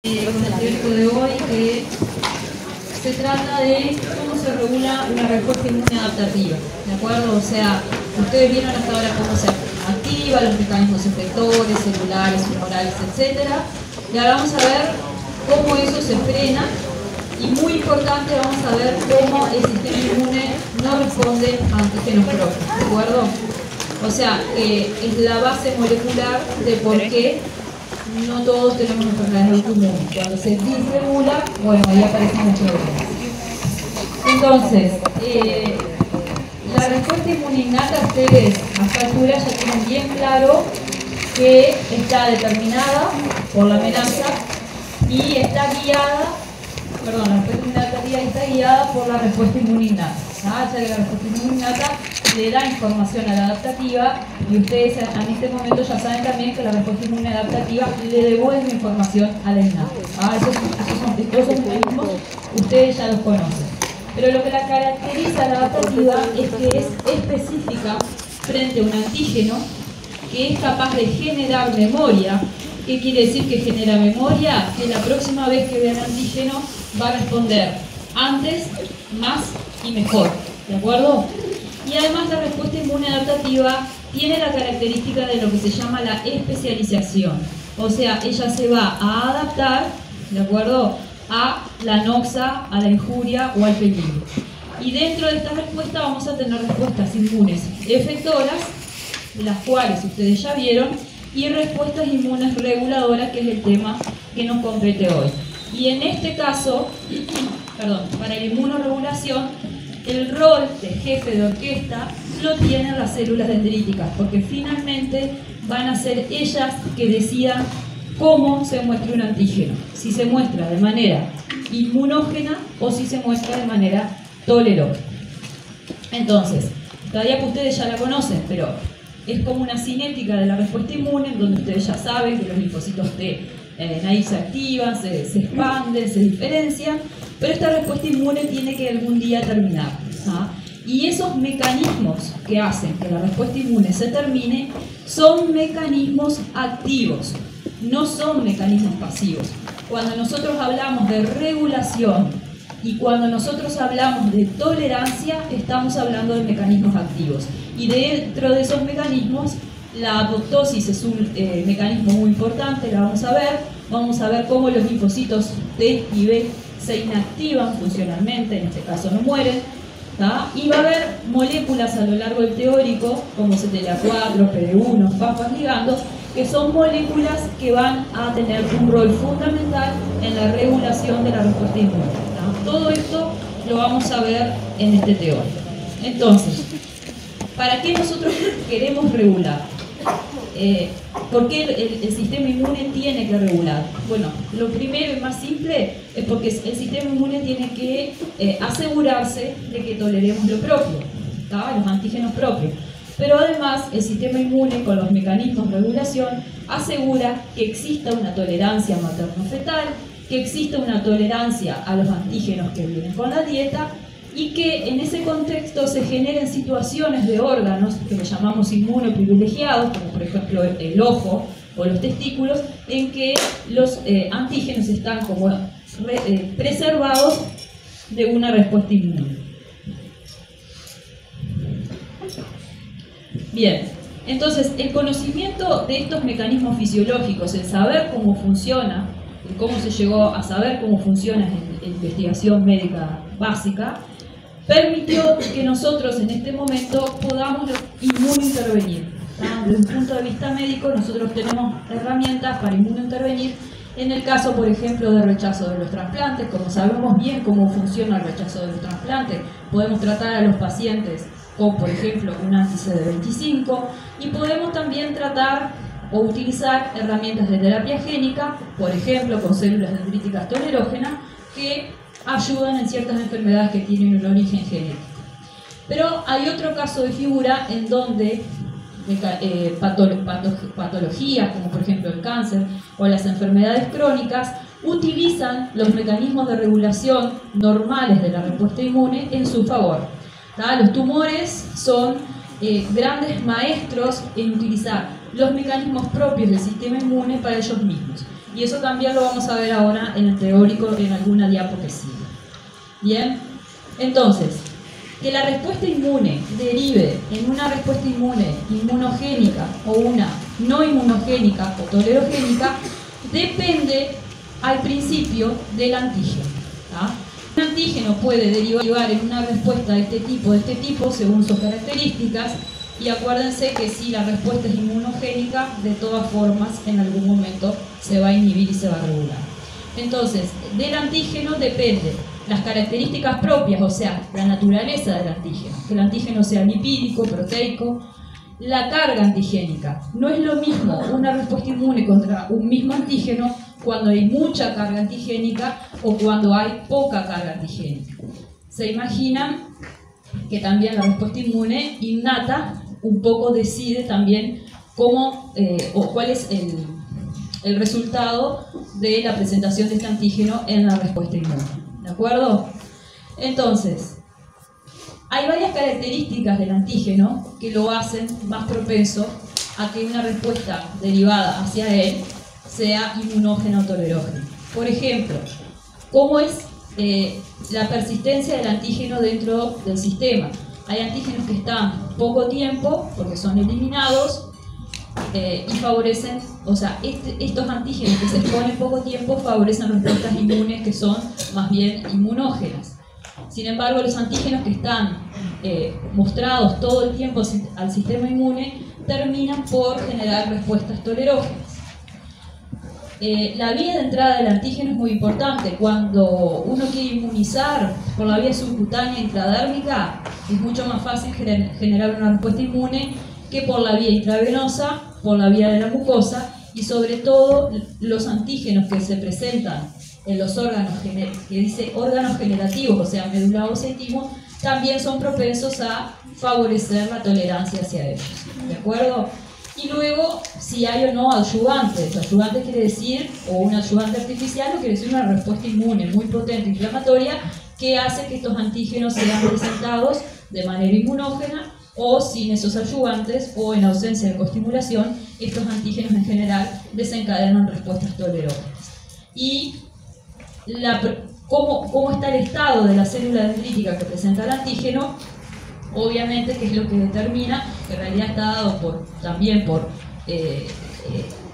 Con el teórico de hoy, que se trata de cómo se regula una respuesta inmune adaptativa, ¿de acuerdo? O sea, ustedes vieron hasta ahora cómo se activa, los mecanismos efectores, celulares, humorales, etc. Y ahora vamos a ver cómo eso se frena y, muy importante, vamos a ver cómo el sistema inmune no responde a antígenos propios, ¿de acuerdo? O sea, es la base molecular de por qué no todos tenemos enfermedades autoinmunes. Cuando se disregula, bueno, ahí aparecen los problemas. Entonces, la respuesta inmune innata, ustedes a esta altura ya tienen bien claro que está determinada por la amenaza y está guiada, perdón, la respuesta inmune adaptativa está guiada por la respuesta inmune innata. Ya que la respuesta inmune innata le da información a la adaptativa, y ustedes en este momento ya saben también que la respuesta inmune adaptativa le devuelve información a la innata. Esos mecanismos ustedes ya los conocen. Pero lo que la caracteriza a la adaptativa es que es específica frente a un antígeno que es capaz de generar memoria. ¿Qué quiere decir que genera memoria? Que la próxima vez que vea el antígeno va a responder antes, más y mejor. ¿De acuerdo? Y además la respuesta inmune adaptativa tiene la característica de lo que se llama la especialización. O sea, ella se va a adaptar, ¿de acuerdo?, a la noxa, a la injuria o al peligro. Y dentro de esta respuesta vamos a tener respuestas inmunes efectoras, las cuales ustedes ya vieron, y respuestas inmunes reguladoras, que es el tema que nos compete hoy. Y en este caso, para la inmunorregulación, el rol de jefe de orquesta lo tienen las células dendríticas, porque finalmente van a ser ellas que decidan cómo se muestra un antígeno, si se muestra de manera inmunógena o si se muestra de manera tolerógena. Entonces, esta diapo ustedes ya la conocen, pero es como una cinética de la respuesta inmune, en donde ustedes ya saben que los linfocitos T ahí se activan, se expanden, se diferencian, pero esta respuesta inmune tiene que algún día terminar. Y esos mecanismos que hacen que la respuesta inmune se termine son mecanismos activos, no son mecanismos pasivos. Cuando nosotros hablamos de regulación y cuando nosotros hablamos de tolerancia, estamos hablando de mecanismos activos. Y dentro de esos mecanismos, la apoptosis es un mecanismo muy importante, la vamos a ver cómo los linfocitos T y B se inactivan funcionalmente, en este caso no mueren, y va a haber moléculas a lo largo del teórico, como CTLA4, PD1, FAFAs ligandos, que son moléculas que van a tener un rol fundamental en la regulación de la respuesta inmune. Todo esto lo vamos a ver en este teórico. Entonces, ¿para qué nosotros queremos regular? ¿Por qué el sistema inmune tiene que regular? Bueno, lo primero y más simple es porque el sistema inmune tiene que asegurarse de que toleremos lo propio, los antígenos propios. Pero además el sistema inmune, con los mecanismos de regulación, asegura que exista una tolerancia materno-fetal, que exista una tolerancia a los antígenos que vienen con la dieta, y que en ese contexto se generen situaciones de órganos que le llamamos inmunoprivilegiados, como por ejemplo el ojo o los testículos, en que los antígenos están como preservados de una respuesta inmune. Bien, entonces el conocimiento de estos mecanismos fisiológicos, el saber cómo funciona, cómo se llegó a saber cómo funciona en investigación médica básica, permitió que nosotros en este momento podamos inmunointervenir. Desde un punto de vista médico, nosotros tenemos herramientas para inmunointervenir en el caso, por ejemplo, de rechazo de los trasplantes. Como sabemos bien cómo funciona el rechazo de los trasplantes, podemos tratar a los pacientes con, por ejemplo, un anti-CD25, y podemos también tratar o utilizar herramientas de terapia génica, por ejemplo, con células dendríticas tolerógenas, que ayudan en ciertas enfermedades que tienen un origen genético. Pero hay otro caso de figura en donde patologías, como por ejemplo el cáncer o las enfermedades crónicas, utilizan los mecanismos de regulación normales de la respuesta inmune en su favor. Los tumores son grandes maestros en utilizar los mecanismos propios del sistema inmune para ellos mismos. Y eso también lo vamos a ver ahora en el teórico en alguna diapo que sigue. Bien, entonces, que la respuesta inmune derive en una respuesta inmune inmunogénica o una no inmunogénica o tolerogénica depende al principio del antígeno. ¿Tá? Un antígeno puede derivar en una respuesta de este tipo, según sus características, y acuérdense que si la respuesta es inmunogénica, de todas formas, en algún momento se va a inhibir y se va a regular. Entonces, del antígeno depende las características propias, o sea, la naturaleza del antígeno, que el antígeno sea lipídico, proteico, la carga antigénica. No es lo mismo una respuesta inmune contra un mismo antígeno cuando hay mucha carga antigénica o cuando hay poca carga antigénica. Se imaginan que también la respuesta inmune innata un poco decide también cómo o cuál es el resultado de la presentación de este antígeno en la respuesta inmune. ¿De acuerdo? Entonces, hay varias características del antígeno que lo hacen más propenso a que una respuesta derivada hacia él sea inmunógena o tolerógena. Por ejemplo, ¿cómo es la persistencia del antígeno dentro del sistema? Hay antígenos que están poco tiempo porque son eliminados y favorecen, o sea, estos antígenos que se exponen poco tiempo favorecen respuestas inmunes que son más bien inmunógenas. Sin embargo, los antígenos que están mostrados todo el tiempo al sistema inmune terminan por generar respuestas tolerógenas. La vía de entrada del antígeno es muy importante. Cuando uno quiere inmunizar por la vía subcutánea intradérmica, es mucho más fácil generar una respuesta inmune que por la vía intravenosa, por la vía de la mucosa, y sobre todo los antígenos que se presentan en los órganos, que dice órganos generativos, o sea, médula ósea y timo, también son propensos a favorecer la tolerancia hacia ellos. ¿De acuerdo? Y luego, si hay o no adyuvantes. Adyuvante quiere decir, o un adyuvante artificial, o quiere decir una respuesta inmune muy potente, inflamatoria, que hace que estos antígenos sean presentados de manera inmunógena, o sin esos adyuvantes, o en ausencia de coestimulación, estos antígenos en general desencadenan respuestas tolerógenas. Y cómo está el estado de la célula dendrítica que presenta el antígeno, obviamente, que es lo que determina, que en realidad está dado también por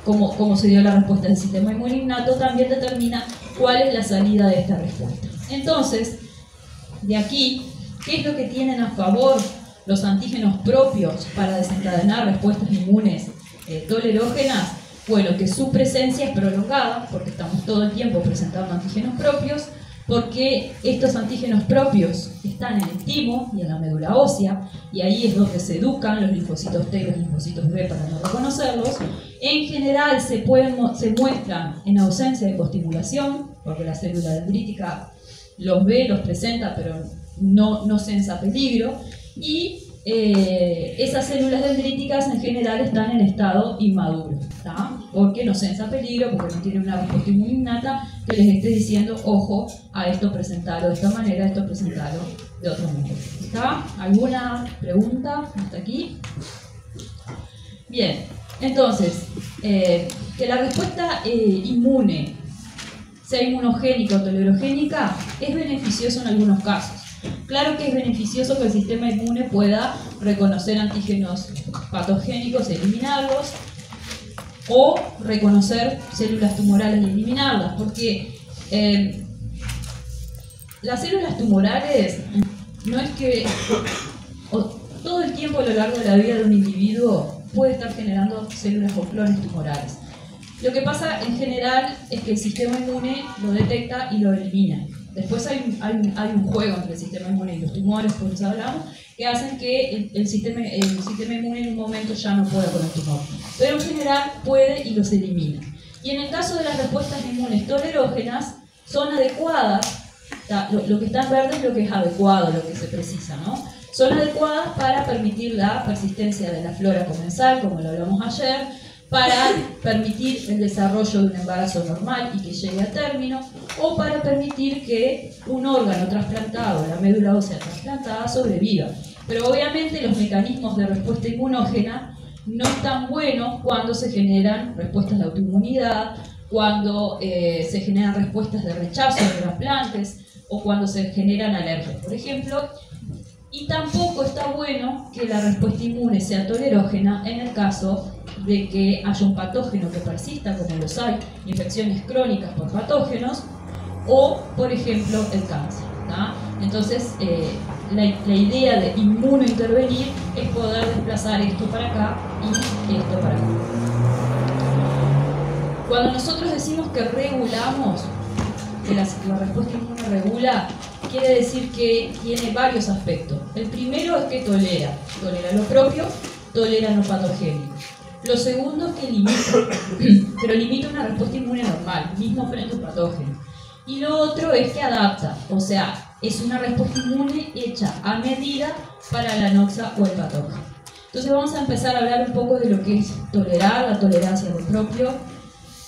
cómo se dio la respuesta del sistema inmune innato, también determina cuál es la salida de esta respuesta. Entonces, de aquí, ¿qué es lo que tienen a favor los antígenos propios para desencadenar respuestas inmunes tolerógenas? Bueno, que su presencia es prolongada, porque estamos todo el tiempo presentando antígenos propios, porque estos antígenos propios están en el timo y en la médula ósea, y ahí es donde se educan los linfocitos T y los linfocitos B para no reconocerlos. En general se muestran en ausencia de coestimulación, porque la célula dendrítica los ve, los presenta, pero no sensa peligro, y esas células dendríticas en general están en estado inmaduro, ¿tá? Porque no sensa peligro, porque no tienen una respuesta inmune innata que les esté diciendo, ojo, a esto presentarlo de esta manera, a esto presentarlo de otro modo. ¿Está? ¿Alguna pregunta hasta aquí? Bien, entonces, que la respuesta inmune sea inmunogénica o tolerogénica es beneficioso en algunos casos. Claro que es beneficioso que el sistema inmune pueda reconocer antígenos patogénicos y eliminarlos, o reconocer células tumorales y eliminarlas, porque las células tumorales no es que todo el tiempo a lo largo de la vida de un individuo puede estar generando células o clones tumorales. Lo que pasa en general es que el sistema inmune lo detecta y lo elimina. Después hay un juego entre el sistema inmune y los tumores, por eso hablamos, que hacen que el sistema inmune en un momento ya no pueda con el tumor. Pero en general puede y los elimina. Y en el caso de las respuestas inmunes tolerógenas, son adecuadas, lo que está en verde es lo que es adecuado, lo que se precisa, ¿no? Son adecuadas para permitir la persistencia de la flora comensal, como lo hablamos ayer, para permitir el desarrollo de un embarazo normal y que llegue a término, o para permitir que un órgano trasplantado, la médula ósea trasplantada, sobreviva. Pero obviamente los mecanismos de respuesta inmunógena no están buenos cuando se generan respuestas de autoinmunidad cuando se generan respuestas de rechazo de trasplantes o cuando se generan alergias, por ejemplo. Y tampoco está bueno que la respuesta inmune sea tolerógena en el caso de que haya un patógeno que persista, como los hay, infecciones crónicas por patógenos, o, por ejemplo, el cáncer, ¿tá? Entonces, la idea de inmunointervenir es poder desplazar esto para acá y esto para acá. Cuando nosotros decimos que regulamos, que la respuesta inmune regula, quiere decir que tiene varios aspectos. El primero es que tolera lo propio, tolera lo patogénico. Lo segundo es que limita, pero limita una respuesta inmune normal, mismo frente a un patógeno. Y lo otro es que adapta, o sea, es una respuesta inmune hecha a medida para la noxa o el patógeno. Entonces vamos a empezar a hablar un poco de lo que es tolerar, la tolerancia a lo propio,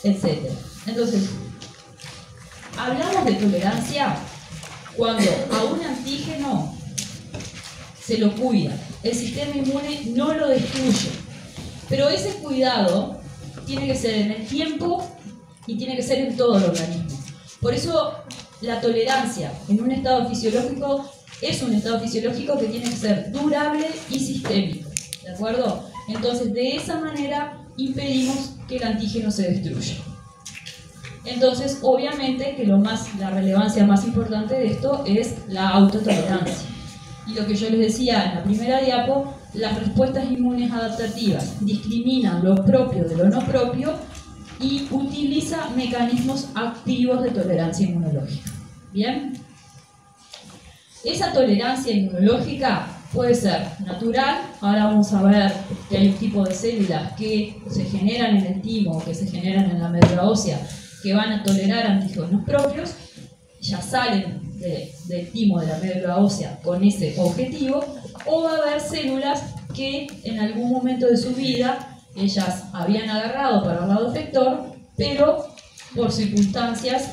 etc. Entonces, hablamos de tolerancia cuando a un antígeno se lo cuida, el sistema inmune no lo destruye, pero ese cuidado tiene que ser en el tiempo y tiene que ser en todo el organismo. Por eso la tolerancia en un estado fisiológico es un estado fisiológico que tiene que ser durable y sistémico, ¿de acuerdo? Entonces, de esa manera impedimos que el antígeno se destruya. Entonces, obviamente que la relevancia más importante de esto es la autotolerancia. Y lo que yo les decía en la primera diapo, las respuestas inmunes adaptativas discriminan lo propio de lo no propio y utiliza mecanismos activos de tolerancia inmunológica. ¿Bien? Esa tolerancia inmunológica puede ser natural. Ahora vamos a ver que hay un tipo de células que se generan en el timo, que se generan en la médula ósea, que van a tolerar antígenos propios, ya salen del timo de la médula ósea con ese objetivo, o va a haber células que en algún momento de su vida ellas habían agarrado para el lado efector, pero por circunstancias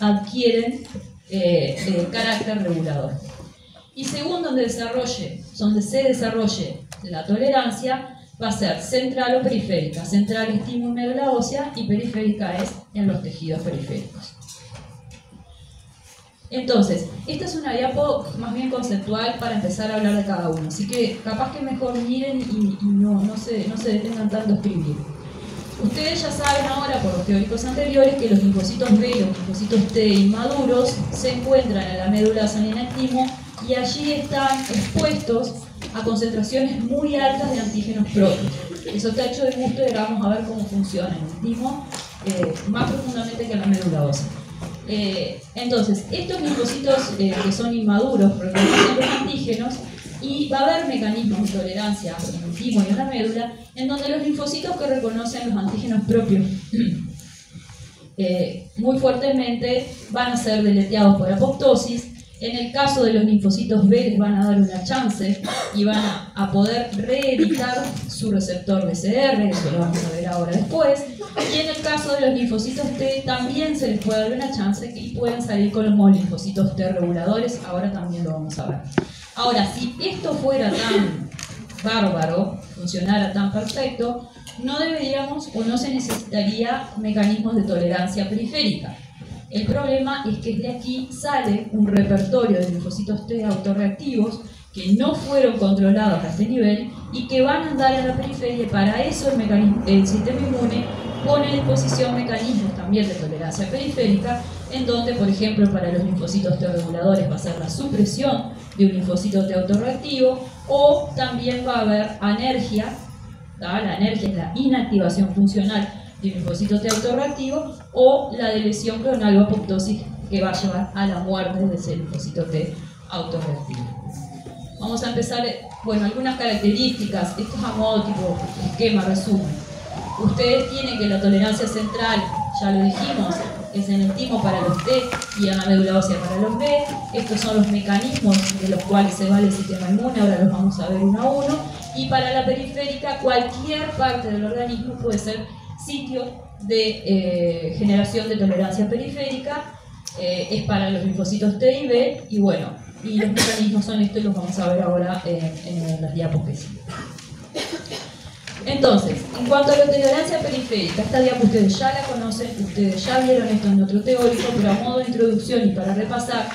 adquieren carácter regulador. Y según donde se desarrolle la tolerancia, va a ser central o periférica. Central es timo y médula ósea y periférica es en los tejidos periféricos. Entonces, esta es una diapo más bien conceptual para empezar a hablar de cada uno. Así que capaz que mejor miren y no se detengan tanto a escribir. Ustedes ya saben ahora, por los teóricos anteriores, que los linfocitos B y los linfocitos T inmaduros se encuentran en la médula sanguínea del timo y allí están expuestos a concentraciones muy altas de antígenos propios. Eso está hecho de gusto y ahora vamos a ver cómo funciona en el timo más profundamente que en la médula ósea. Entonces, estos linfocitos que son inmaduros reconocen los antígenos y va a haber mecanismos de tolerancia en el timo y en la médula en donde los linfocitos que reconocen los antígenos propios muy fuertemente van a ser deleteados por apoptosis. En el caso de los linfocitos B les van a dar una chance y van a poder reeditar su receptor BCR, eso lo vamos a ver ahora después. Y en el caso de los linfocitos T también se les puede dar una chance y pueden salir con los linfocitos T reguladores, ahora también lo vamos a ver. Ahora, si esto fuera tan bárbaro, funcionara tan perfecto, no deberíamos o no se necesitaría mecanismos de tolerancia periférica. El problema es que de aquí sale un repertorio de linfocitos T autorreactivos que no fueron controlados a este nivel y que van a andar en la periferia, y para eso el sistema inmune pone a disposición mecanismos también de tolerancia periférica, en donde, por ejemplo, para los linfocitos T reguladores va a ser la supresión de un linfocito T autorreactivo, o también va a haber anergia. La anergia es la inactivación funcional de un linfocito T autorreactivo, o la de lesión clonal o apoptosis que va a llevar a la muerte de ese linfocito T autorreactivo. Vamos a empezar, bueno, algunas características. Esto es a modo tipo esquema, resumen. Ustedes tienen que la tolerancia central, ya lo dijimos, es en el timo para los T y en la médula ósea para los B. Estos son los mecanismos de los cuales se vale el sistema inmune, ahora los vamos a ver uno a uno. Y para la periférica, cualquier parte del organismo puede ser sitio de generación de tolerancia periférica, es para los linfocitos T y B, y bueno, y los mecanismos son estos y los vamos a ver ahora en las diapos que siguen. Entonces, en cuanto a la tolerancia periférica, esta diapo ustedes ya la conocen, ustedes ya vieron esto en otro teórico, pero a modo de introducción y para repasar,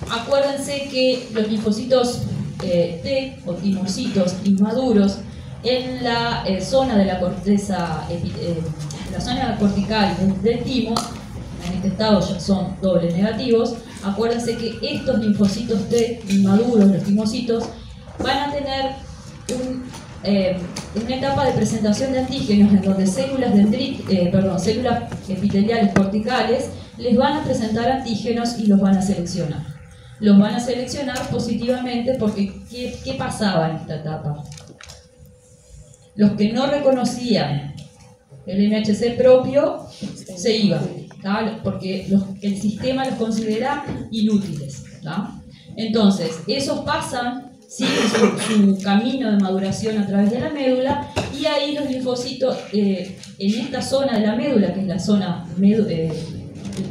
acuérdense que los linfocitos T o timorcitos inmaduros en la zona de la corteza, la zona cortical del timo, en este estado ya son doble negativos. Acuérdense que estos linfocitos T inmaduros, los timocitos, van a tener una etapa de presentación de antígenos en donde células epiteliales corticales les van a presentar antígenos y los van a seleccionar. Los van a seleccionar positivamente porque ¿qué pasaba en esta etapa? Los que no reconocían el MHC propio se iban, ¿tá? Porque el sistema los considera inútiles, ¿tá? Entonces, esos pasan, siguen su camino de maduración a través de la médula y ahí los linfocitos, en esta zona de la médula, que es la zona del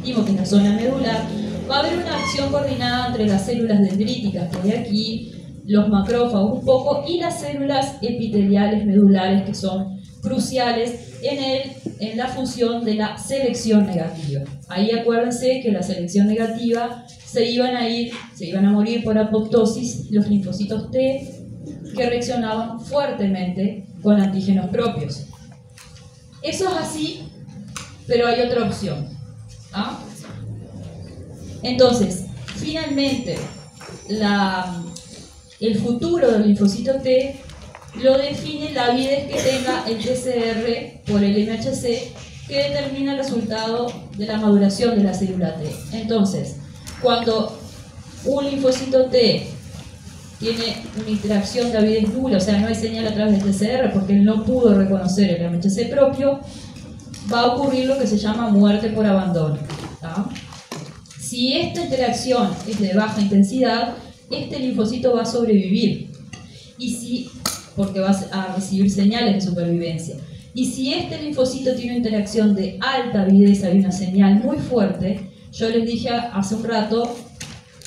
timo, que es la zona medular, va a haber una acción coordinada entre las células dendríticas que hay aquí, los macrófagos un poco, y las células epiteliales medulares que son cruciales en la función de la selección negativa. Ahí acuérdense que la selección negativa se iban a morir por apoptosis los linfocitos T que reaccionaban fuertemente con antígenos propios. Eso es así, pero hay otra opción. ¿Ah? Entonces, finalmente, el futuro del linfocito T lo define la avidez que tenga el TCR por el MHC, que determina el resultado de la maduración de la célula T. Entonces, cuando un linfocito T tiene una interacción de avidez nula, o sea, no hay señal a través del TCR porque él no pudo reconocer el MHC propio, va a ocurrir lo que se llama muerte por abandono, ¿tá? Si esta interacción es de baja intensidad, este linfocito va a sobrevivir, porque va a recibir señales de supervivencia. Y si este linfocito tiene una interacción de alta avidez, hay una señal muy fuerte, yo les dije hace un rato,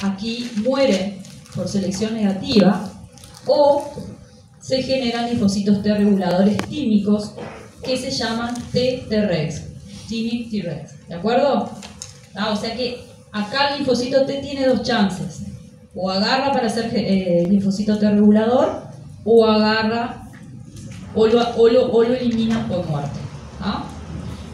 aquí muere por selección negativa o se generan linfocitos T reguladores tímicos que se llaman T-Tregs, Timic Tregs, ¿de acuerdo? O sea que acá el linfocito T tiene dos chances, o agarra para ser linfocito T regulador o agarra o lo eliminan por muerte. ¿Ah?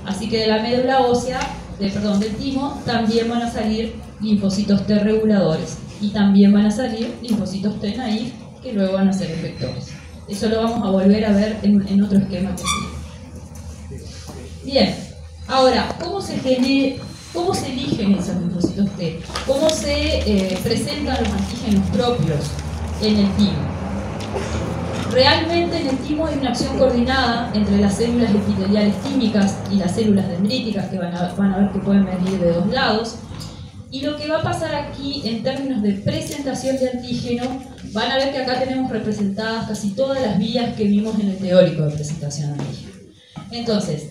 Así que de la médula ósea, del timo, también van a salir linfocitos T reguladores y también van a salir linfocitos T naïf que luego van a ser efectores. Eso lo vamos a volver a ver en otro esquema que sigue. Bien, ahora, ¿cómo se eligen esos linfocitos T? ¿Cómo se presentan los antígenos propios en el timo? Realmente en el timo hay una acción coordinada entre las células epiteliales tímicas y las células dendríticas que van a ver que pueden venir de dos lados. Y lo que va a pasar aquí en términos de presentación de antígeno, van a ver que acá tenemos representadas casi todas las vías que vimos en el teórico de presentación de antígeno. Entonces,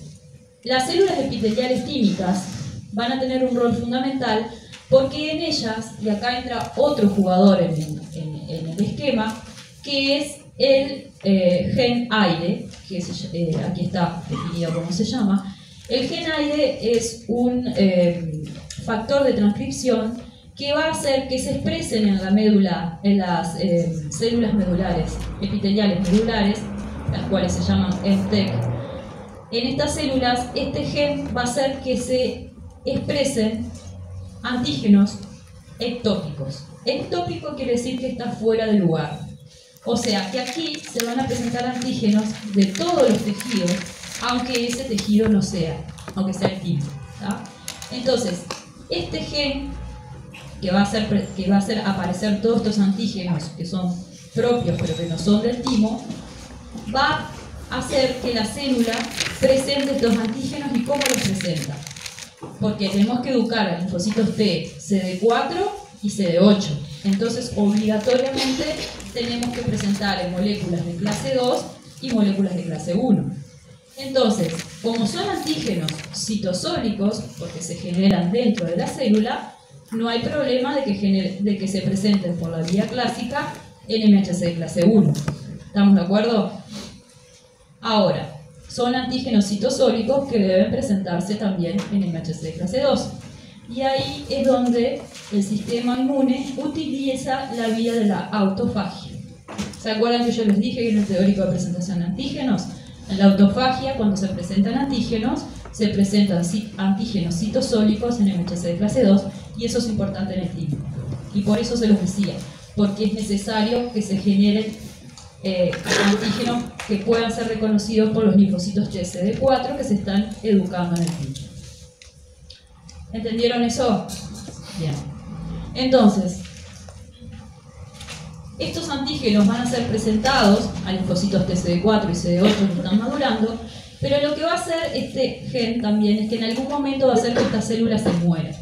las células epiteliales tímicas van a tener un rol fundamental porque en ellas, y acá entra otro jugador en el esquema, que es el gen aire, que aquí está definido cómo se llama. El gen aire es un factor de transcripción que va a hacer que se expresen en la médula, en las células medulares, epiteliales medulares, las cuales se llaman ENTEC. En estas células, este gen va a hacer que se expresen antígenos ectópicos. Ectópico quiere decir que está fuera de lugar. O sea, que aquí se van a presentar antígenos de todos los tejidos, aunque ese tejido no sea, aunque sea el timo. Entonces, este gen que va a hacer aparecer todos estos antígenos que son propios pero que no son del timo, va a hacer que la célula presente estos antígenos. ¿Y cómo los presenta? Porque tenemos que educar a linfocitos T CD4 y CD8. Entonces, obligatoriamente tenemos que presentar en moléculas de clase 2 y moléculas de clase 1. Entonces, como son antígenos citosólicos, porque se generan dentro de la célula, no hay problema de que se presenten por la vía clásica en MHC clase 1. ¿Estamos de acuerdo? Ahora, son antígenos citosólicos que deben presentarse también en MHC clase 2. Y ahí es donde el sistema inmune utiliza la vía de la autofagia. ¿Se acuerdan que yo les dije que en el teórico de presentación de antígenos? En la autofagia, cuando se presentan antígenos, se presentan antígenos citosólicos en MHC de clase 2, y eso es importante en el timo. Y por eso se los decía, porque es necesario que se generen antígenos que puedan ser reconocidos por los linfocitos CD4 que se están educando en el timo. ¿Entendieron eso? Bien. Entonces, estos antígenos van a ser presentados a linfocitos TCD4 y CD8 que están madurando, pero lo que va a hacer este gen también es que en algún momento va a hacer que estas células se mueran.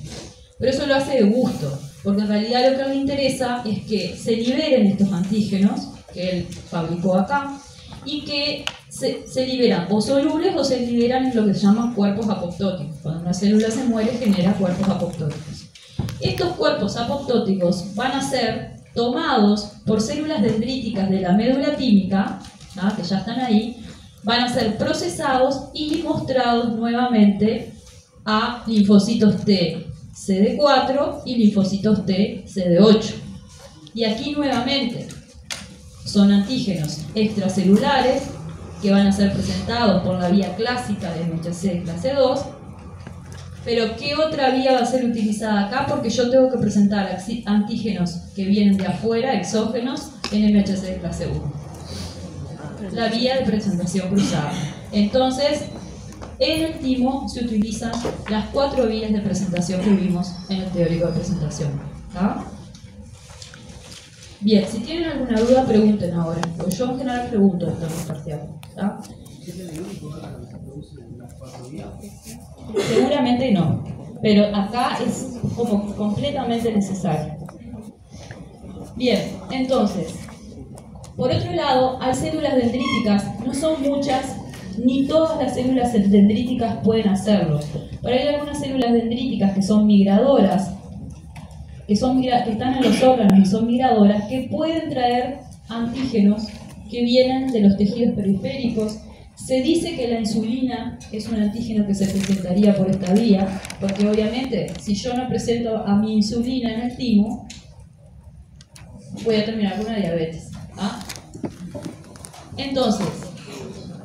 Pero eso lo hace de gusto, porque en realidad lo que le interesa es que se liberen estos antígenos que él fabricó acá y que se liberan o solubles o se liberan en lo que se llaman cuerpos apoptóticos. Cuando una célula se muere genera cuerpos apoptóticos. Estos cuerpos apoptóticos van a ser tomados por células dendríticas de la médula tímica, ¿no?, que ya están ahí, van a ser procesados y mostrados nuevamente a linfocitos T CD4 y linfocitos T CD8. Y aquí nuevamente son antígenos extracelulares que van a ser presentados por la vía clásica de MHC clase 2. Pero ¿qué otra vía va a ser utilizada acá? Porque yo tengo que presentar antígenos que vienen de afuera, exógenos, en MHC clase 1. La vía de presentación cruzada. Entonces, en el timo se utilizan las 4 vías de presentación que vimos en el teórico de presentación. ¿Tá? Bien, si tienen alguna duda, pregunten ahora. Porque yo en general pregunto esto en el parcial. ¿Tá? Seguramente no, pero acá es como completamente necesario. Bien, entonces, por otro lado, hay células dendríticas, no son muchas, ni todas las células dendríticas pueden hacerlo. Pero hay algunas células dendríticas que son migradoras, que están en los órganos y son migradoras, que pueden traer antígenos que vienen de los tejidos periféricos. Se dice que la insulina es un antígeno que se presentaría por esta vía, porque obviamente si yo no presento a mi insulina en el timo, voy a terminar con una diabetes. ¿Ah? Entonces,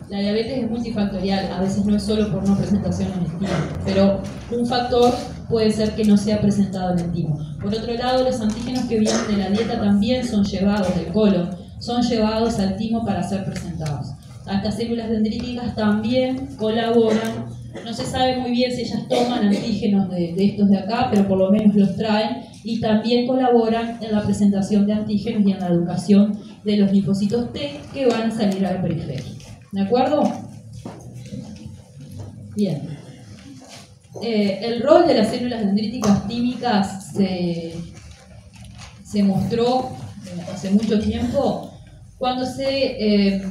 la diabetes es multifactorial, a veces no es solo por no presentación en el timo, pero un factor puede ser que no sea presentado en el timo. Por otro lado, los antígenos que vienen de la dieta también son llevados del colon, son llevados al timo para ser presentados. Estas células dendríticas también colaboran, no se sabe muy bien si ellas toman antígenos de estos de acá, pero por lo menos los traen, y también colaboran en la presentación de antígenos y en la educación de los linfocitos T que van a salir a la periferia. ¿De acuerdo? Bien. El rol de las células dendríticas tímicas se mostró hace mucho tiempo cuando se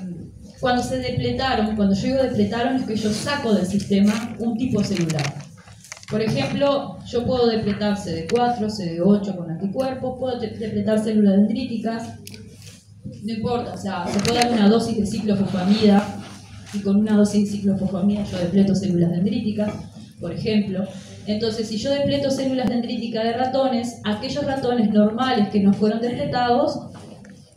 depletaron. Cuando yo digo depletaron es que yo saco del sistema un tipo celular. Por ejemplo, yo puedo depletar CD4, CD8 con anticuerpos, puedo depletar células dendríticas, no importa, o sea, se puede dar una dosis de ciclofosfamida y con una dosis de ciclofosfamida yo depleto células dendríticas, por ejemplo. Entonces, si yo depleto células dendríticas de ratones, aquellos ratones normales que no fueron depletados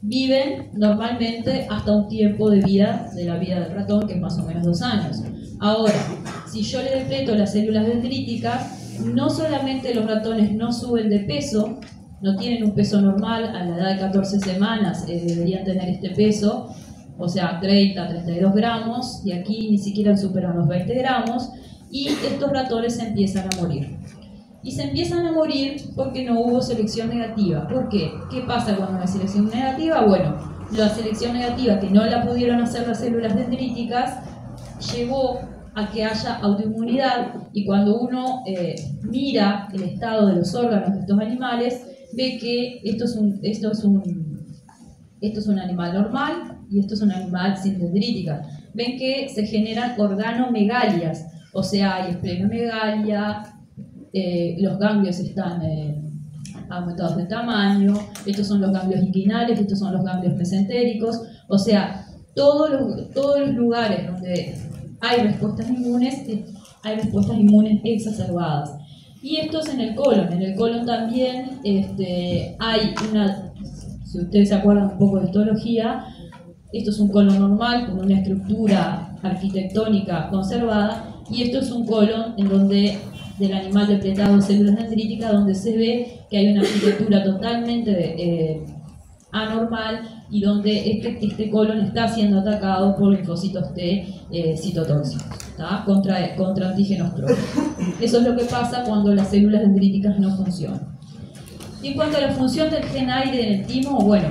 viven normalmente hasta un tiempo de vida de la vida del ratón, que es más o menos 2 años. Ahora, si yo le depleto las células dendríticas, no solamente los ratones no suben de peso, no tienen un peso normal, a la edad de 14 semanas deberían tener este peso, o sea, 30, 32 gramos, y aquí ni siquiera superan los 20 gramos, y estos ratones se empiezan a morir. Y se empiezan a morir porque no hubo selección negativa. ¿Por qué? ¿Qué pasa cuando hay selección negativa? Bueno, la selección negativa que no la pudieron hacer las células dendríticas llevó a que haya autoinmunidad, y cuando uno mira el estado de los órganos de estos animales, ve que esto es un animal normal y esto es un animal sin dendrítica. Ven que se generan organomegalias, o sea, hay esplenomegalia, los ganglios están aumentados de tamaño, estos son los ganglios inguinales, estos son los ganglios mesentéricos, o sea, todos los lugares donde hay respuestas inmunes exacerbadas. Y esto es en el colon. En el colon también hay una, si ustedes se acuerdan un poco de histología, esto es un colon normal con una estructura arquitectónica conservada, y esto es un colon en donde del animal depletado de células dendríticas, donde se ve que hay una arquitectura totalmente anormal y donde este colon está siendo atacado por linfocitos T citotóxicos, contra antígenos propios. Eso es lo que pasa cuando las células dendríticas no funcionan. Y en cuanto a la función del gen aire en el timo, bueno,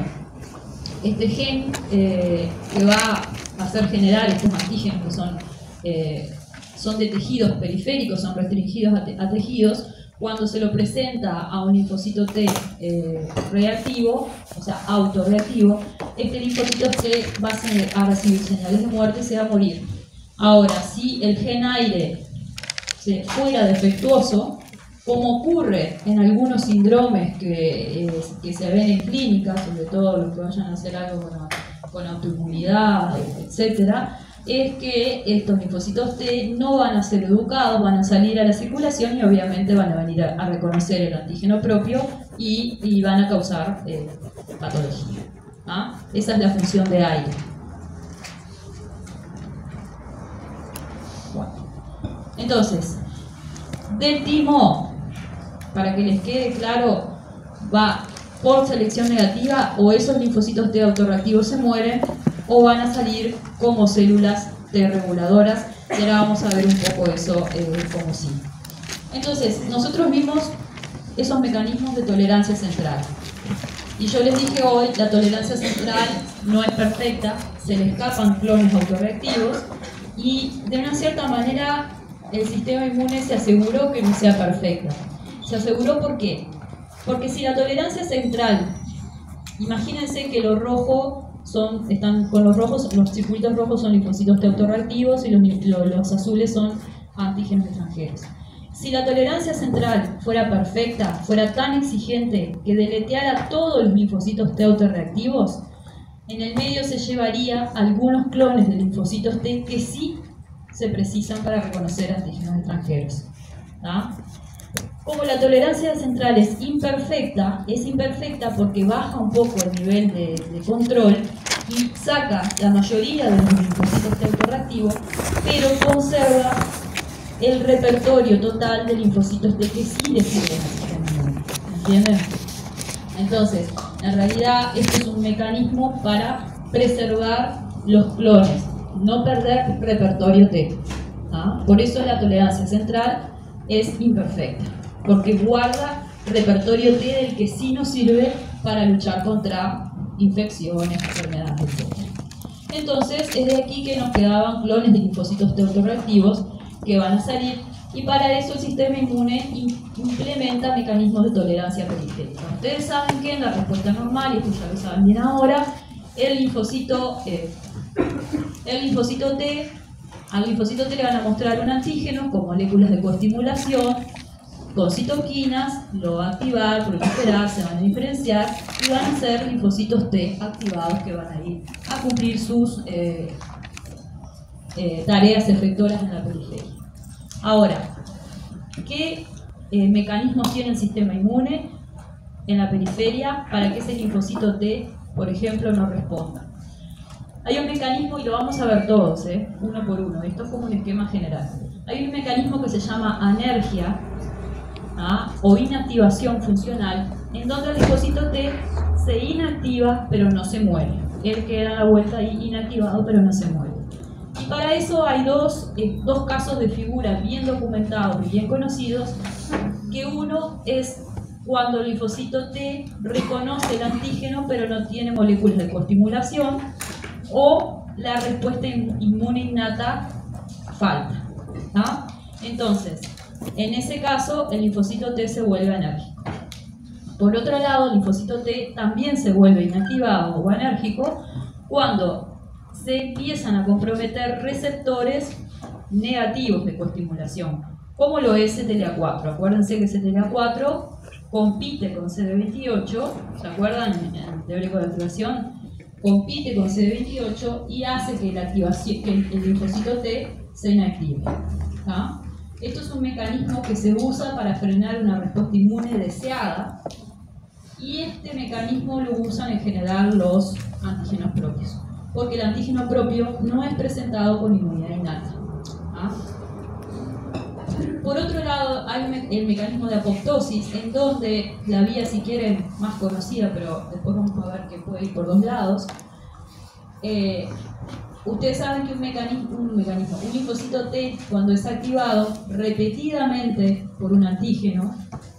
este gen que va a hacer generar estos antígenos que son de tejidos periféricos, son restringidos a tejidos. Cuando se lo presenta a un linfocito T reactivo, o sea, autorreactivo, este linfocito T va a recibir señales de muerte y se va a morir. Ahora, si el gen aire fuera defectuoso, como ocurre en algunos síndromes que se ven en clínica, sobre todo los que vayan a hacer algo con autoinmunidad, etcétera, es que estos linfocitos T no van a ser educados, van a salir a la circulación y obviamente van a venir a reconocer el antígeno propio y van a causar patología. Esa es la función de aire. Bueno. Entonces, del timo, para que les quede claro, va por selección negativa, o esos linfocitos T autorreactivos se mueren, o van a salir como células T reguladoras, y ahora vamos a ver un poco eso como sí. Entonces, nosotros vimos esos mecanismos de tolerancia central. Y yo les dije hoy, la tolerancia central no es perfecta, se le escapan clones autorreactivos, y de una cierta manera el sistema inmune se aseguró que no sea perfecta. Se aseguró ¿por qué? Porque si la tolerancia central, imagínense que los rojos están con los rojos, los circuitos rojos son linfocitos T autorreactivos y los azules son antígenos extranjeros. Si la tolerancia central fuera perfecta, fuera tan exigente que deleteara todos los linfocitos T autorreactivos, en el medio se llevaría algunos clones de linfocitos T que sí se precisan para reconocer antígenos extranjeros. Como la tolerancia central es imperfecta porque baja un poco el nivel de control y saca la mayoría de los linfocitos T autorreactivos, pero conserva el repertorio total de linfocitos T que sí le sirven al sistema inmune. ¿Entienden? Entonces, en realidad, esto es un mecanismo para preservar los clones, no perder repertorio T. Por eso la tolerancia central es imperfecta, porque guarda repertorio T del que sí nos sirve para luchar contra infecciones, enfermedades, etc. Entonces, es de aquí que nos quedaban clones de linfocitos T autorreactivos que van a salir, y para eso el sistema inmune implementa mecanismos de tolerancia periférica. Ustedes saben que en la respuesta normal, y esto ya lo saben bien ahora, al linfocito T le van a mostrar un antígeno con moléculas de coestimulación, con citoquinas, lo va a activar, proliferar, se van a diferenciar y van a ser linfocitos T activados que van a ir a cumplir sus tareas efectoras en la periferia. Ahora, ¿qué mecanismos tiene el sistema inmune en la periferia para que ese linfocito T, por ejemplo, no responda? Hay un mecanismo, y lo vamos a ver todos, uno por uno, esto es como un esquema general. Hay un mecanismo que se llama anergia o inactivación funcional, en donde el linfocito T se inactiva pero no se muere. Él queda a la vuelta ahí inactivado pero no se muere. Y para eso hay dos casos de figura bien documentados y bien conocidos, que uno es cuando el linfocito T reconoce el antígeno pero no tiene moléculas de coestimulación, o la respuesta inmune innata falta. Entonces, en ese caso, el linfocito T se vuelve anérgico. Por otro lado, el linfocito T también se vuelve inactivado o anérgico cuando se empiezan a comprometer receptores negativos de coestimulación, como lo es CTLA4. Acuérdense que CTLA4 compite con CD28, ¿se acuerdan? En el teórico de activación, compite con CD28 y hace que la activación, que el linfocito T se inactive. ¿Ah? Esto es un mecanismo que se usa para frenar una respuesta inmune deseada, y este mecanismo lo usan en general los antígenos propios, porque el antígeno propio no es presentado con inmunidad innata. ¿Ah? Por otro lado, hay el mecanismo de apoptosis, en donde la vía, si quieren, más conocida, pero después vamos a ver que puede ir por dos lados. Ustedes saben que un linfocito T, cuando es activado repetidamente por un antígeno,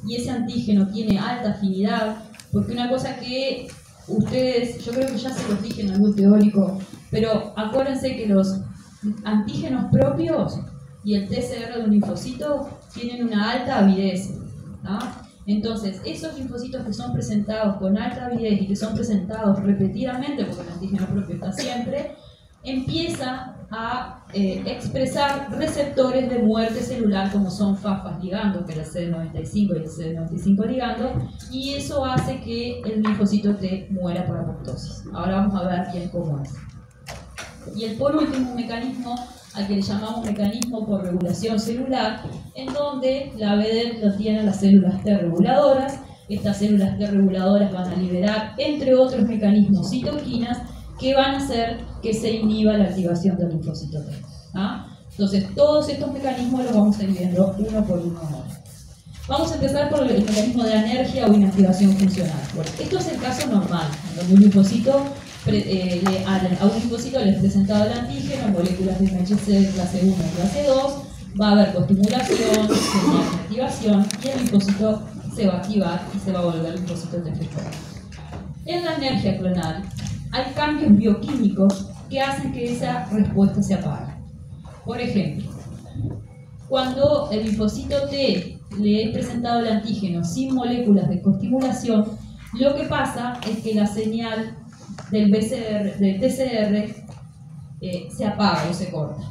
y ese antígeno tiene alta afinidad, porque una cosa que ustedes, yo creo que ya se los dije en algún teórico, pero acuérdense que los antígenos propios y el TCR de un linfocito tienen una alta avidez. ¿No? Entonces, esos linfocitos que son presentados con alta avidez y que son presentados repetidamente, porque el antígeno propio está siempre, empieza a expresar receptores de muerte celular como son FAFAs ligando, que es el CD95 y el CD95 ligando, y eso hace que el linfocito T muera por apoptosis. Ahora vamos a ver bien cómo es. Y el por último, un mecanismo al que le llamamos mecanismo por regulación celular, en donde la BD lo tienen las células T reguladoras. Estas células T reguladoras van a liberar, entre otros mecanismos, citoquinas que van a hacer que se inhiba la activación del linfocito T. ¿Ah? Entonces, todos estos mecanismos los vamos a ir viendo uno por uno ahora. Vamos a empezar por el mecanismo de anergia o inactivación funcional. Bueno, esto es el caso normal, en donde un linfocito, a un linfocito le es presentado el antígeno, moléculas de MHC clase 1 y clase 2, va a haber costimulación, señal de activación, y el linfocito se va a activar y se va a volver linfocito T efector. En la anergia clonal hay cambios bioquímicos que hacen que esa respuesta se apague. Por ejemplo, cuando el linfocito T le es presentado el antígeno sin moléculas de costimulación, lo que pasa es que la señal del TCR se apaga o se corta.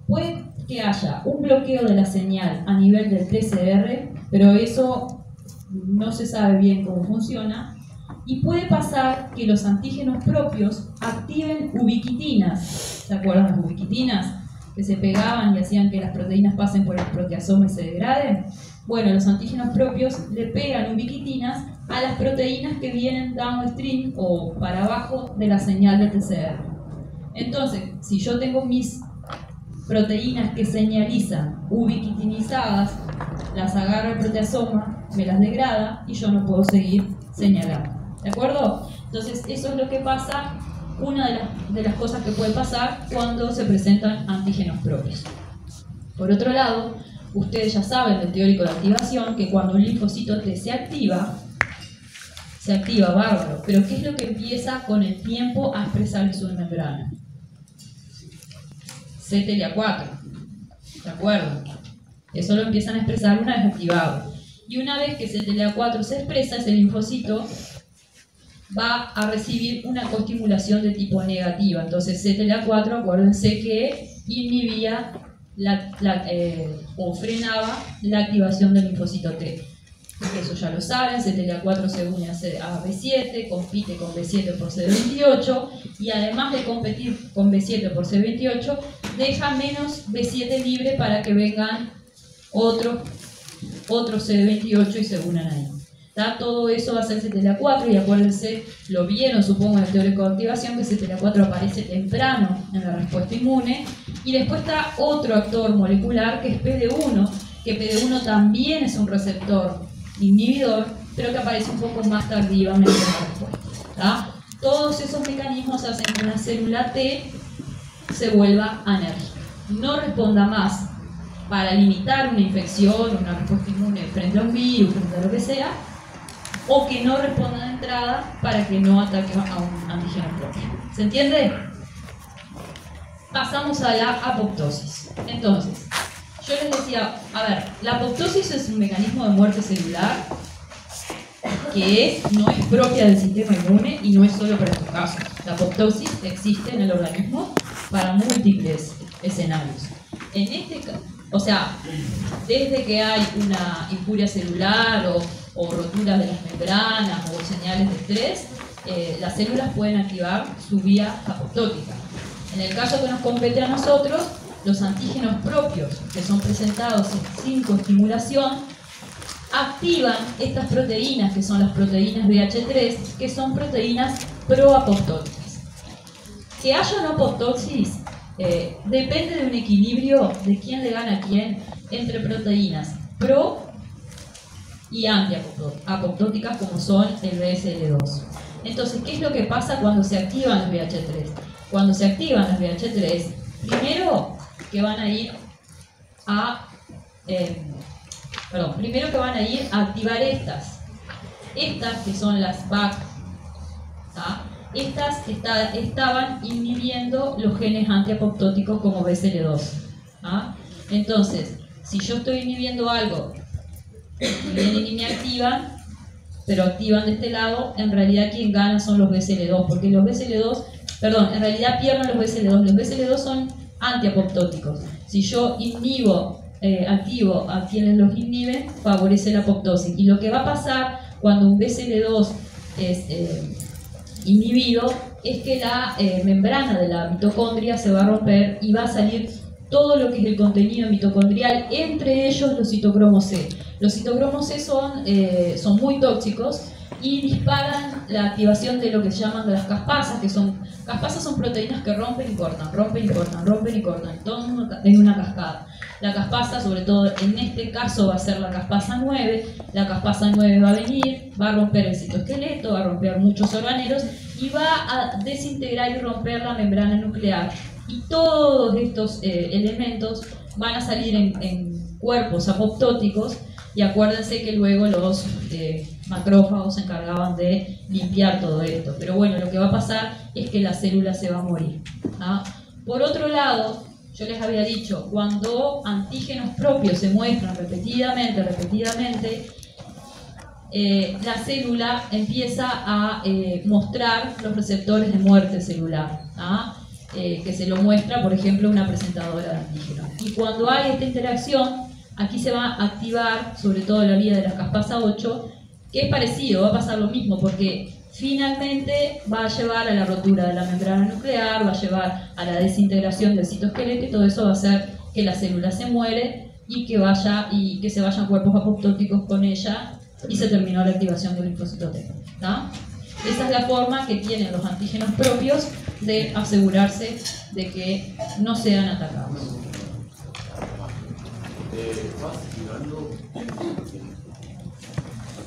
Puede que haya un bloqueo de la señal a nivel del TCR, pero eso no se sabe bien cómo funciona. Y puede pasar que los antígenos propios activen ubiquitinas. ¿Se acuerdan las ubiquitinas? Que se pegaban y hacían que las proteínas pasen por el proteasoma y se degraden. Bueno, los antígenos propios le pegan ubiquitinas a las proteínas que vienen downstream o para abajo de la señal de TCR. Entonces, si yo tengo mis proteínas que señalizan ubiquitinizadas, las agarra el proteasoma, me las degrada y yo no puedo seguir señalando. ¿De acuerdo? Entonces, eso es lo que pasa, una de las cosas que puede pasar cuando se presentan antígenos propios. Por otro lado, ustedes ya saben del teórico de activación que cuando un linfocito T se activa bárbaro, pero ¿qué es lo que empieza con el tiempo a expresar en su membrana? CTLA4, ¿de acuerdo? Eso lo empiezan a expresar una vez activado. Y una vez que CTLA4 se expresa, ese linfocito va a recibir una costimulación de tipo negativa. Entonces CTLA4, acuérdense que inhibía o frenaba la activación del linfocito T. Eso ya lo saben, CTLA4 se une a B7, compite con B7 por CD28 y además de competir con B7 por CD28, deja menos B7 libre para que vengan otros CD28 y se unan ahí. ¿Está? Todo eso va a ser CTLA4 y acuérdense, lo vieron supongo en el teórico de activación, que CTLA4 aparece temprano en la respuesta inmune. Y después está otro actor molecular que es PD1, que PD1 también es un receptor inhibidor, pero que aparece un poco más tardivamente en la respuesta. ¿Está? Todos esos mecanismos hacen que una célula T se vuelva anérgica, no responda más para limitar una infección, una respuesta inmune frente a un virus, frente a lo que sea, o que no responda de entrada para que no ataque a un antígeno propio. ¿Se entiende? Pasamos a la apoptosis. Entonces, yo les decía, a ver, la apoptosis es un mecanismo de muerte celular que no es propia del sistema inmune y no es solo para estos casos. La apoptosis existe en el organismo para múltiples escenarios. En este caso, o sea, desde que hay una injuria celular o rotura de las membranas o señales de estrés, las células pueden activar su vía apoptótica. En el caso que nos compete a nosotros, los antígenos propios que son presentados sin coestimulación activan estas proteínas, que son las proteínas BH3, que son proteínas proapoptóticas. Que haya una apoptosis depende de un equilibrio de quién le gana a quién entre proteínas pro y antiapoptóticas, como son el BSL2. Entonces, ¿qué es lo que pasa cuando se activan las BH3? Cuando se activan las BH3, primero que van a ir a activar estas que son las BAC. Estas estaban inhibiendo los genes antiapoptóticos como BSL2. Entonces, si yo estoy inhibiendo algo y vienen y me activan, pero activan de este lado, en realidad quien gana son los BSL2, porque los BSL2, en realidad pierden los BSL2. Los BSL2 son antiapoptóticos. Si yo activo a quienes los inhiben, favorece la apoptosis. Y lo que va a pasar cuando un BSL2 es inhibido es que la membrana de la mitocondria se va a romper y va a salir todo lo que es el contenido mitocondrial, entre ellos los citocromos C. Los citocromos C son muy tóxicos y disparan la activación de lo que se llaman las caspasas, caspasas son proteínas que rompen y cortan, todo en una cascada. La caspasa, sobre todo en este caso, va a ser la caspasa 9. La caspasa 9 va a venir, va a romper el citoesqueleto, va a romper muchos organelos y va a desintegrar y romper la membrana nuclear. Y todos estos elementos van a salir en cuerpos apoptóticos, y acuérdense que luego los macrófagos se encargaban de limpiar todo esto. Pero bueno, lo que va a pasar es que la célula se va a morir. Por otro lado, yo les había dicho, cuando antígenos propios se muestran repetidamente, la célula empieza a mostrar los receptores de muerte celular, que se lo muestra, por ejemplo, una presentadora de antígenos. Y cuando hay esta interacción, aquí se va a activar, sobre todo la vía de la caspasa 8, que es parecido, va a pasar lo mismo, porque finalmente va a llevar a la rotura de la membrana nuclear, va a llevar a la desintegración del citoesqueleto, y todo eso va a hacer que la célula se muere y que se vayan cuerpos apoptóticos con ella, y se terminó la activación del linfocito T. Esa es la forma que tienen los antígenos propios de asegurarse de que no sean atacados.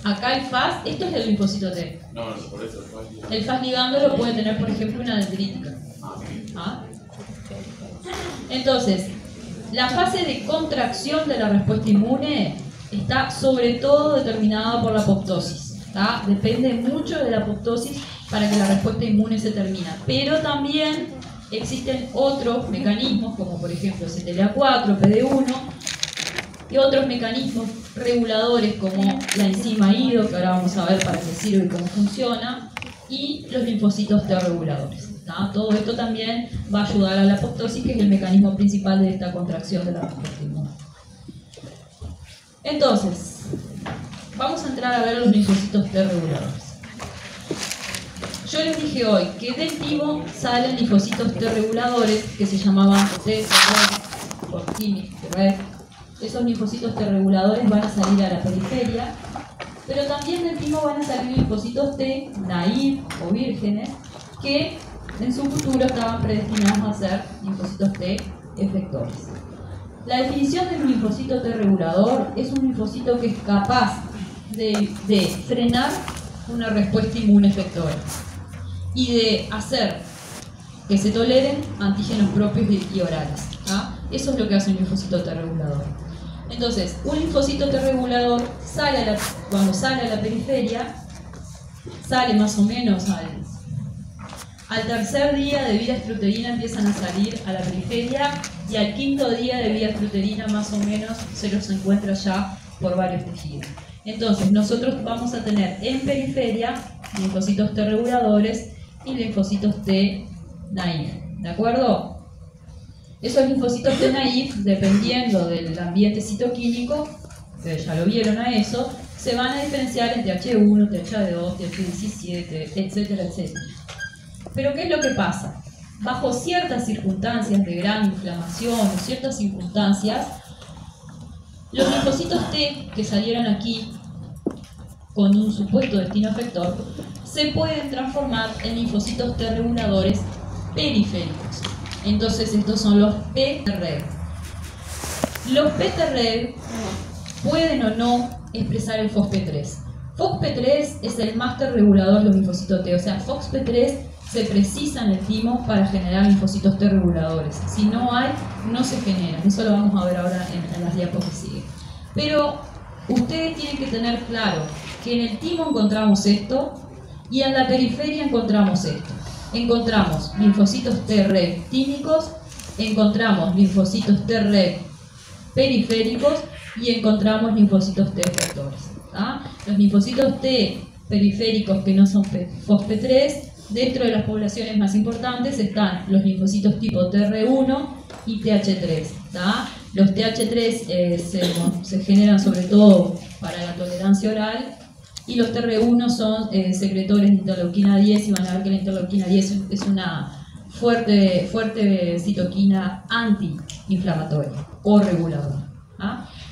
Acá el FAS, esto es el linfocito T. No, por eso el FAS ligando lo puede tener, por ejemplo, una dendrítica. Entonces, la fase de contracción de la respuesta inmune está sobre todo determinada por la apoptosis. Depende mucho de la apoptosis para que la respuesta inmune se termine. Pero también existen otros mecanismos, como por ejemplo CTLA4, PD1, y otros mecanismos reguladores como la enzima IDO, que ahora vamos a ver para qué sirve y cómo funciona, y los linfocitos T reguladores. Todo esto también va a ayudar a la apoptosis, que es el mecanismo principal de esta contracción de la respuesta inmune. Entonces, vamos a entrar a ver los linfocitos T reguladores. Yo les dije hoy que del timo salen linfocitos T reguladores que se llamaban T por Thymic Red. Esos linfocitos T reguladores van a salir a la periferia, pero también del timo van a salir linfocitos T naive o vírgenes que en su futuro estaban predestinados a ser linfocitos T efectores. La definición de un linfocito T regulador es un linfocito que es capaz de frenar una respuesta inmune efectora y de hacer que se toleren antígenos propios y orales. Eso es lo que hace un linfocito T regulador. Entonces, un linfocito T regulador cuando sale a la periferia, sale más o menos al tercer día de vida estruterina, empiezan a salir a la periferia, y al quinto día de vida estruterina más o menos se los encuentra ya por varios tejidos. Entonces, nosotros vamos a tener en periferia linfocitos T reguladores y linfocitos T naive, ¿de acuerdo? Esos linfocitos T naive, dependiendo del ambiente citoquímico, ustedes ya lo vieron a eso, se van a diferenciar en TH1, TH2, TH17, etcétera, etcétera. Pero ¿qué es lo que pasa? Bajo ciertas circunstancias de gran inflamación o ciertas circunstancias, los linfocitos T que salieron aquí con un supuesto destino efector se pueden transformar en linfocitos T reguladores periféricos. Entonces estos son los P-Reg. Los P-Reg pueden o no expresar el FOXP3. FOXP3 es el máster regulador de los linfocitos T, o sea, FOXP3 se precisa en el timo para generar linfocitos T reguladores. Si no hay, no se generan. Eso lo vamos a ver ahora en las diapos que siguen. Pero ustedes tienen que tener claro que en el timo encontramos esto y en la periferia encontramos esto. Encontramos linfocitos T-Reg tímicos, encontramos linfocitos T-Reg periféricos y encontramos linfocitos T efectores. Los linfocitos T periféricos que no son FOXP3, dentro de las poblaciones más importantes están los linfocitos tipo TR1 y TH3. Los TH3 se generan sobre todo para la tolerancia oral y los TR1 son secretores de interleuquina 10 y van a ver que la interleuquina 10 es una fuerte citoquina antiinflamatoria o reguladora.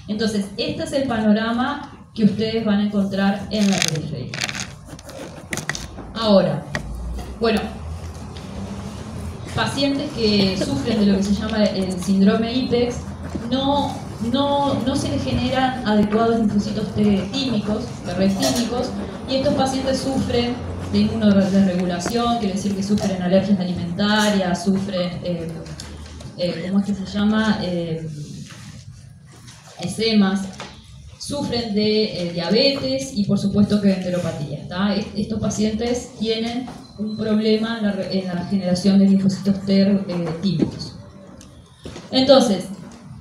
Entonces, este es el panorama que ustedes van a encontrar en la periferia. Ahora, bueno, pacientes que sufren de lo que se llama el síndrome IPEX, no se les generan adecuados linfocitos T tímicos, tímicos, y estos pacientes sufren de inmunoderegulación, quiere decir que sufren alergias alimentarias, sufren, ¿cómo es que se llama? Esemas, sufren de diabetes y por supuesto que de enteropatía. Estos pacientes tienen un problema en la generación de linfocitos T tímicos. Entonces,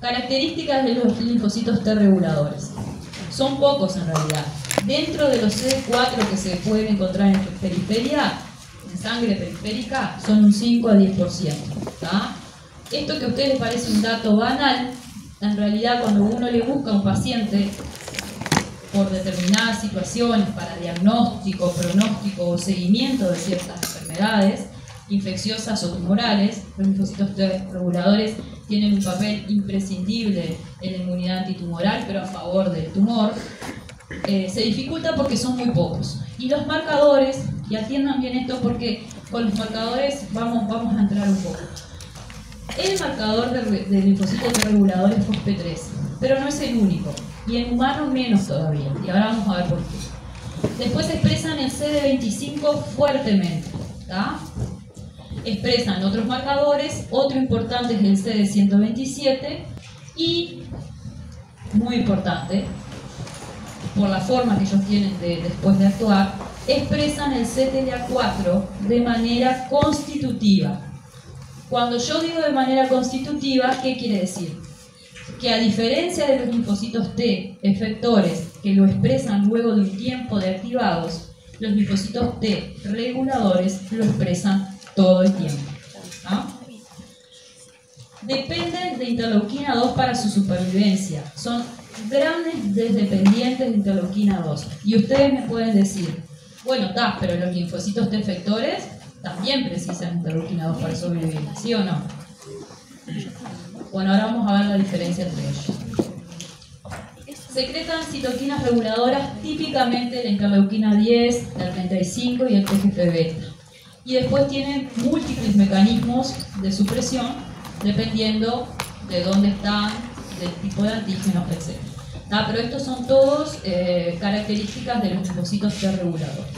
características de los linfocitos T reguladores. Son pocos en realidad. Dentro de los CD4 que se pueden encontrar en periferia, en sangre periférica, son un 5 a 10%. Esto que a ustedes les parece un dato banal, en realidad cuando uno le busca a un paciente por determinadas situaciones para diagnóstico, pronóstico o seguimiento de ciertas enfermedades infecciosas o tumorales, los linfocitos T reguladores tienen un papel imprescindible en la inmunidad antitumoral, pero a favor del tumor. Se dificulta porque son muy pocos. Y los marcadores, y atiendan bien esto porque con los marcadores vamos a entrar un poco. El marcador de linfocitos T reguladores es FOXP3, pero no es el único. Y en humanos menos todavía. Y ahora vamos a ver por qué. Después expresan el CD25 fuertemente. Expresan otros marcadores, otro importante es el CD127 y, muy importante, por la forma que ellos tienen después de actuar, expresan el CTLA4 de manera constitutiva. Cuando yo digo de manera constitutiva, ¿qué quiere decir? Que a diferencia de los linfocitos T efectores que lo expresan luego de un tiempo de activados, los linfocitos T reguladores lo expresan todo el tiempo. Dependen de interleuquina 2 para su supervivencia. Son grandes dependientes de interleuquina 2. Y ustedes me pueden decir, bueno, pero los linfocitos T efectores también precisan interleuquina 2 para sobrevivir, ¿sí o no? Bueno, ahora vamos a ver la diferencia entre ellos. Secretan citoquinas reguladoras, típicamente la interleuquina 10, la 35 y el TGF-beta. Y después tienen múltiples mecanismos de supresión, dependiendo de dónde están, del tipo de antígenos, etc. Pero estos son todos características de los linfocitos T reguladores.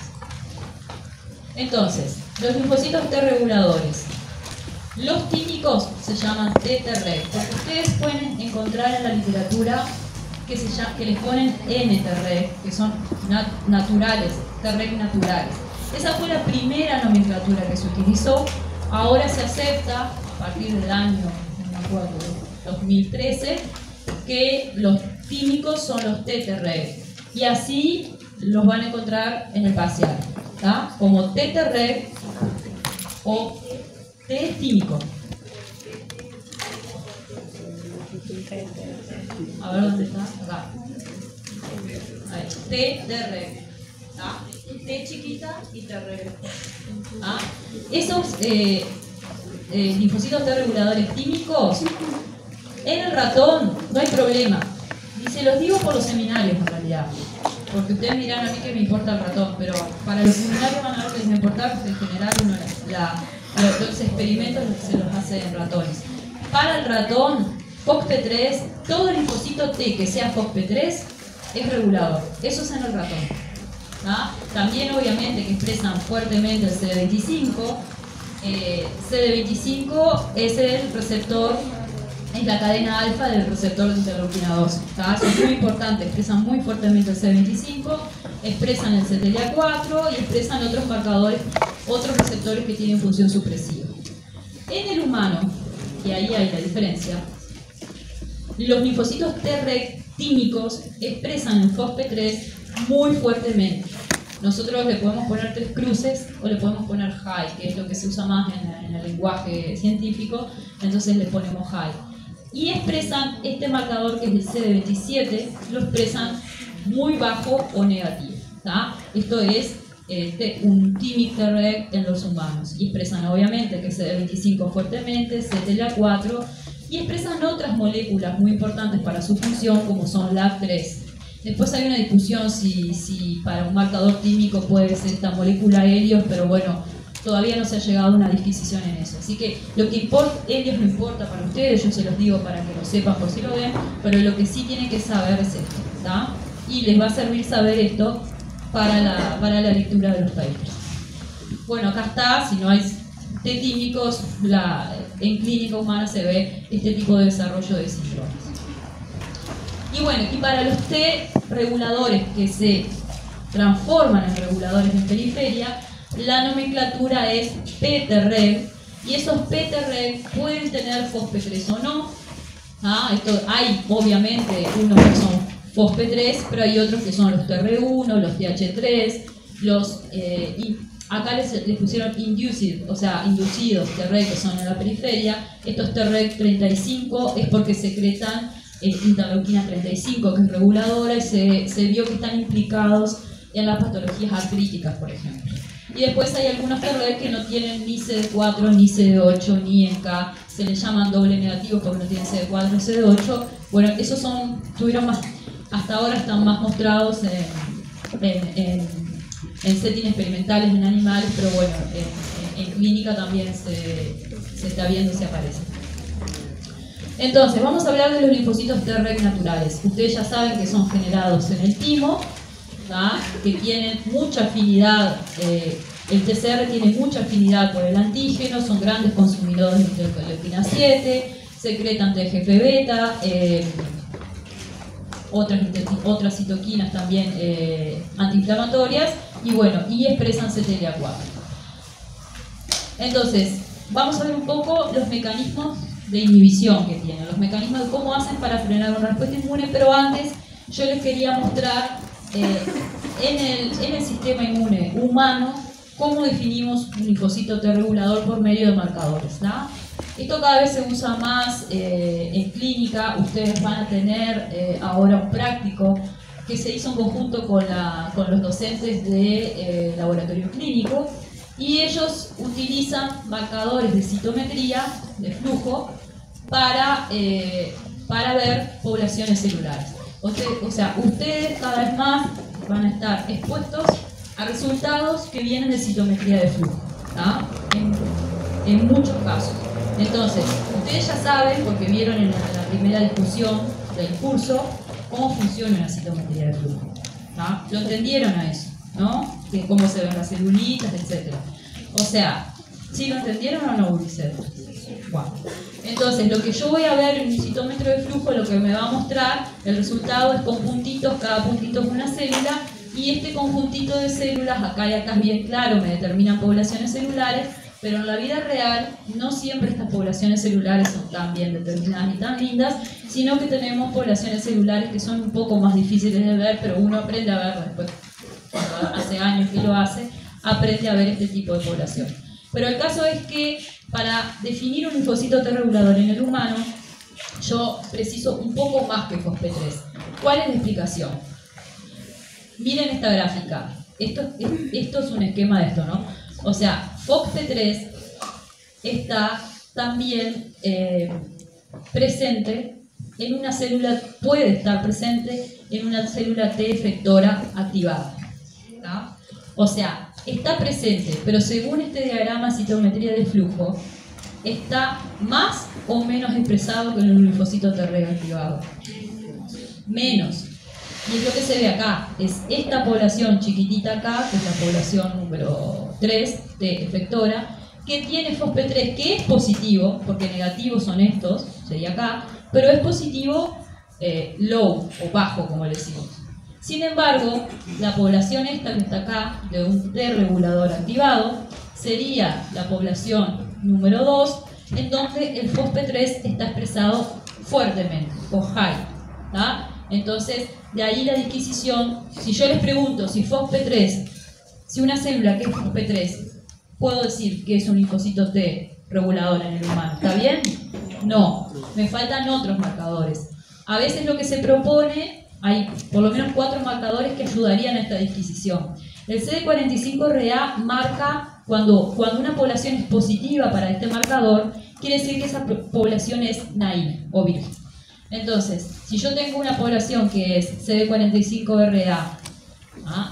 Entonces, los linfocitos T reguladores. Los tímicos se llaman TTREG, porque ustedes pueden encontrar en la literatura que les ponen NTREG, que son naturales, TREG naturales. Esa fue la primera nomenclatura que se utilizó. Ahora se acepta, a partir del año, no me acuerdo, 2013, que los tímicos son los TTREG. Y así los van a encontrar en el parcial, como TTREG o T tímico. A ver dónde está. Acá. Ahí, T de reg. T chiquita y T reg. Esos linfocitos T reguladores tímicos, en el ratón no hay problema. Y se los digo por los seminarios en realidad. Porque ustedes dirán a mí que me importa el ratón, pero para los seminarios van a ver que les va a importar porque en general uno los experimentos se los hace en ratones. Para el ratón, FOXP3, todo linfocito T que sea FOXP3 es regulador. Eso es en el ratón. También obviamente que expresan fuertemente el CD25. CD25 es el receptor, es la cadena alfa del receptor de interleuquina 2. Eso es muy importante, expresan muy fuertemente el CD25, expresan el CTLA4 y expresan otros marcadores, otros receptores que tienen función supresiva. En el humano, y ahí hay la diferencia, los linfocitos Treg tímicos expresan el FOXP3 muy fuertemente. Nosotros le podemos poner 3 cruces o le podemos poner high, que es lo que se usa más en el lenguaje científico, entonces le ponemos high. Y expresan este marcador que es el CD27, lo expresan muy bajo o negativo. Esto es un tímic Treg en los humanos. Y expresan obviamente que CD25 fuertemente, CTLA4, y expresan otras moléculas muy importantes para su función como son LAG3. Después hay una discusión si para un marcador tímico puede ser esta molécula Helios, pero bueno, todavía no se ha llegado a una disquisición en eso. Así que lo que importa, Helios no importa para ustedes, yo se los digo para que lo sepan por si lo ven, pero lo que sí tienen que saber es esto, ¿tá? Y les va a servir saber esto para la lectura de los papers. Bueno, acá está, si no hay T tímicos, en clínica humana se ve este tipo de desarrollo de síndromes. Y bueno, y para los T reguladores que se transforman en reguladores en periferia, la nomenclatura es PTREG, y esos PTREG pueden tener FOXP3 o no. Hay obviamente unos que son FOXP3, pero hay otros que son los TR1, los TH3, acá les pusieron induced, o sea, inducidos TREG que son en la periferia. Estos TREG 35 es porque secretan interleuquina 35, que es reguladora, y se vio que están implicados en las patologías artríticas, por ejemplo. Y después hay algunos TREG que no tienen ni CD4, ni CD8, ni NK, se les llaman doble negativos porque no tienen CD4 o CD8. Bueno, esos hasta ahora están más mostrados en settings experimentales en animales, pero bueno, en clínica también se está viendo si aparece. Entonces, vamos a hablar de los linfocitos Treg naturales. Ustedes ya saben que son generados en el timo, que tienen mucha afinidad, el TCR tiene mucha afinidad por el antígeno, son grandes consumidores de interleuquina 7, secretan TGF-beta, otras citoquinas también antiinflamatorias, y bueno, y expresan CTLA4. Entonces, vamos a ver un poco los mecanismos de inhibición que tienen, los mecanismos de cómo hacen para frenar una respuesta inmune, pero antes yo les quería mostrar en el sistema inmune humano cómo definimos un linfocito T regulador por medio de marcadores. Esto cada vez se usa más en clínica. Ustedes van a tener ahora un práctico que se hizo en conjunto con los docentes de laboratorio clínico, y ellos utilizan marcadores de citometría, de flujo, para ver poblaciones celulares. O sea, ustedes cada vez más van a estar expuestos a resultados que vienen de citometría de flujo, en muchos casos. Entonces, ustedes ya saben, porque vieron en la primera discusión del curso, cómo funciona una citometría de flujo. ¿Lo entendieron a eso? ¿No? Que cómo se ven las celulitas, etc. O sea, ¿sí lo entendieron o no, Ulises? Bueno. Entonces, lo que yo voy a ver en un citómetro de flujo, lo que me va a mostrar, el resultado es con puntitos, cada puntito es una célula, y este conjuntito de células, acá y acá es bien claro, me determinan poblaciones celulares, pero en la vida real no siempre estas poblaciones celulares son tan bien determinadas ni tan lindas, sino que tenemos poblaciones celulares que son un poco más difíciles de ver, pero uno aprende a verlo después, cuando hace años que lo hace, aprende a ver este tipo de población. Pero el caso es que para definir un linfocito T regulador en el humano, yo preciso un poco más que FOXP3. ¿Cuál es la explicación? miren esta gráfica. Esto es un esquema de esto, ¿no? O sea, FOXP3 está también presente en una célula, puede estar presente en una célula T efectora activada, ¿tá? O sea, está presente, pero según este diagrama citometría de flujo, está más o menos expresado que en el linfocito T reactivado. Menos. Y es lo que se ve acá, es esta población chiquitita acá, que es la población número 3 T efectora, que tiene FOXP3, que es positivo, porque negativos son estos, sería acá, pero es positivo low o bajo, como le decimos. Sin embargo, la población esta que está acá, de un T regulador activado, sería la población número 2, en donde el FOXP3 está expresado fuertemente, o high, ¿tá? Entonces, de ahí la disquisición. Si yo les pregunto si FOXP3, si una célula que es FOXP3, puedo decir que es un linfocito T regulador en el humano, ¿está bien? No, me faltan otros marcadores. A veces lo que se propone, hay por lo menos 4 marcadores que ayudarían a esta disquisición. El CD45RA marca cuando una población es positiva para este marcador, quiere decir que esa población es naive o virgen. Entonces, si yo tengo una población que es CD45RA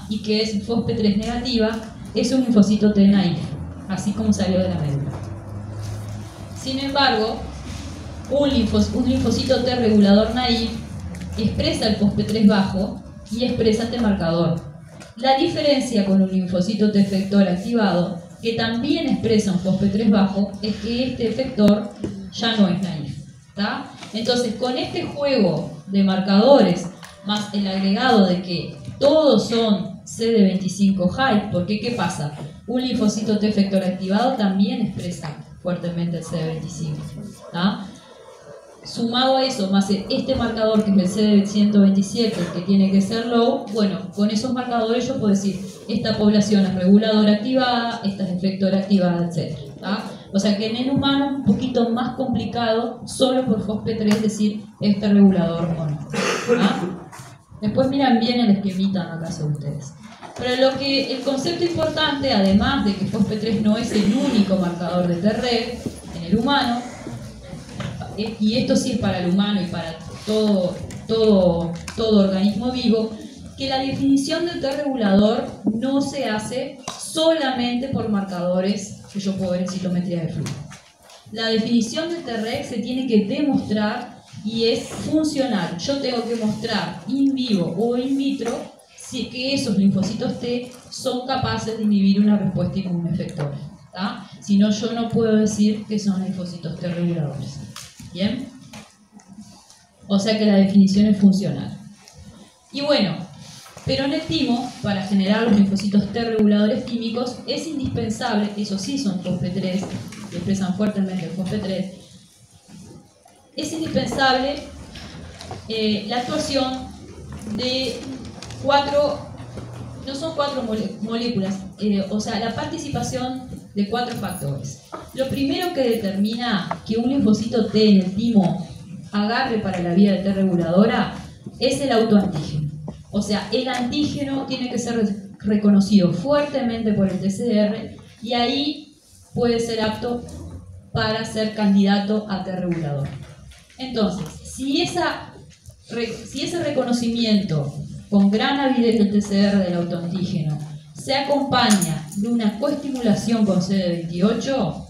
y que es FOXP3 negativa, es un linfocito T naive, así como salió de la médula. Sin embargo, un linfocito T regulador naive expresa el FOXP3 bajo y expresa este marcador. La diferencia con un linfocito T efector activado, que también expresa un FOXP3 bajo, es que este efector ya no es naive, ¿tá? Entonces, con este juego de marcadores, más el agregado de que todos son CD25 high, porque ¿qué pasa? Un linfocito T efector activado también expresa fuertemente el CD25, ¿tá? Sumado a eso, más este marcador que es el CD127, que tiene que ser low, bueno, con esos marcadores yo puedo decir, esta población es reguladora activada, esta es efectora activada, etc. O sea que en el humano es un poquito más complicado, solo por FOXP3 decir este regulador o no. Después miran bien el esquemita en la casa de ustedes. Pero el concepto importante, además de que FOXP3 no es el único marcador de Treg en el humano, y esto sí es para el humano y para todo organismo vivo, que la definición del T regulador no se hace solamente por marcadores que yo puedo ver en citometría de flujo. La definición del Treg se tiene que demostrar y es funcional. Yo tengo que mostrar in vivo o in vitro que esos linfocitos T son capaces de inhibir una respuesta inmune efectora. Si no, yo no puedo decir que son linfocitos T reguladores. ¿Bien? O sea que la definición es funcional. Y bueno, pero en el timo, para generar los linfocitos T reguladores químicos, es indispensable, esos sí son FOXP3, que expresan fuertemente el FOXP3, es indispensable la actuación de 4, no son 4 moléculas, o sea, la participación de 4 factores. Lo primero que determina que un linfocito T en el timo agarre para la vía de T reguladora es el autoantígeno. O sea, el antígeno tiene que ser reconocido fuertemente por el TCR y ahí puede ser apto para ser candidato a T regulador. Entonces, si ese reconocimiento con gran avidez del TCR del autoantígeno se acompaña de una coestimulación con CD28,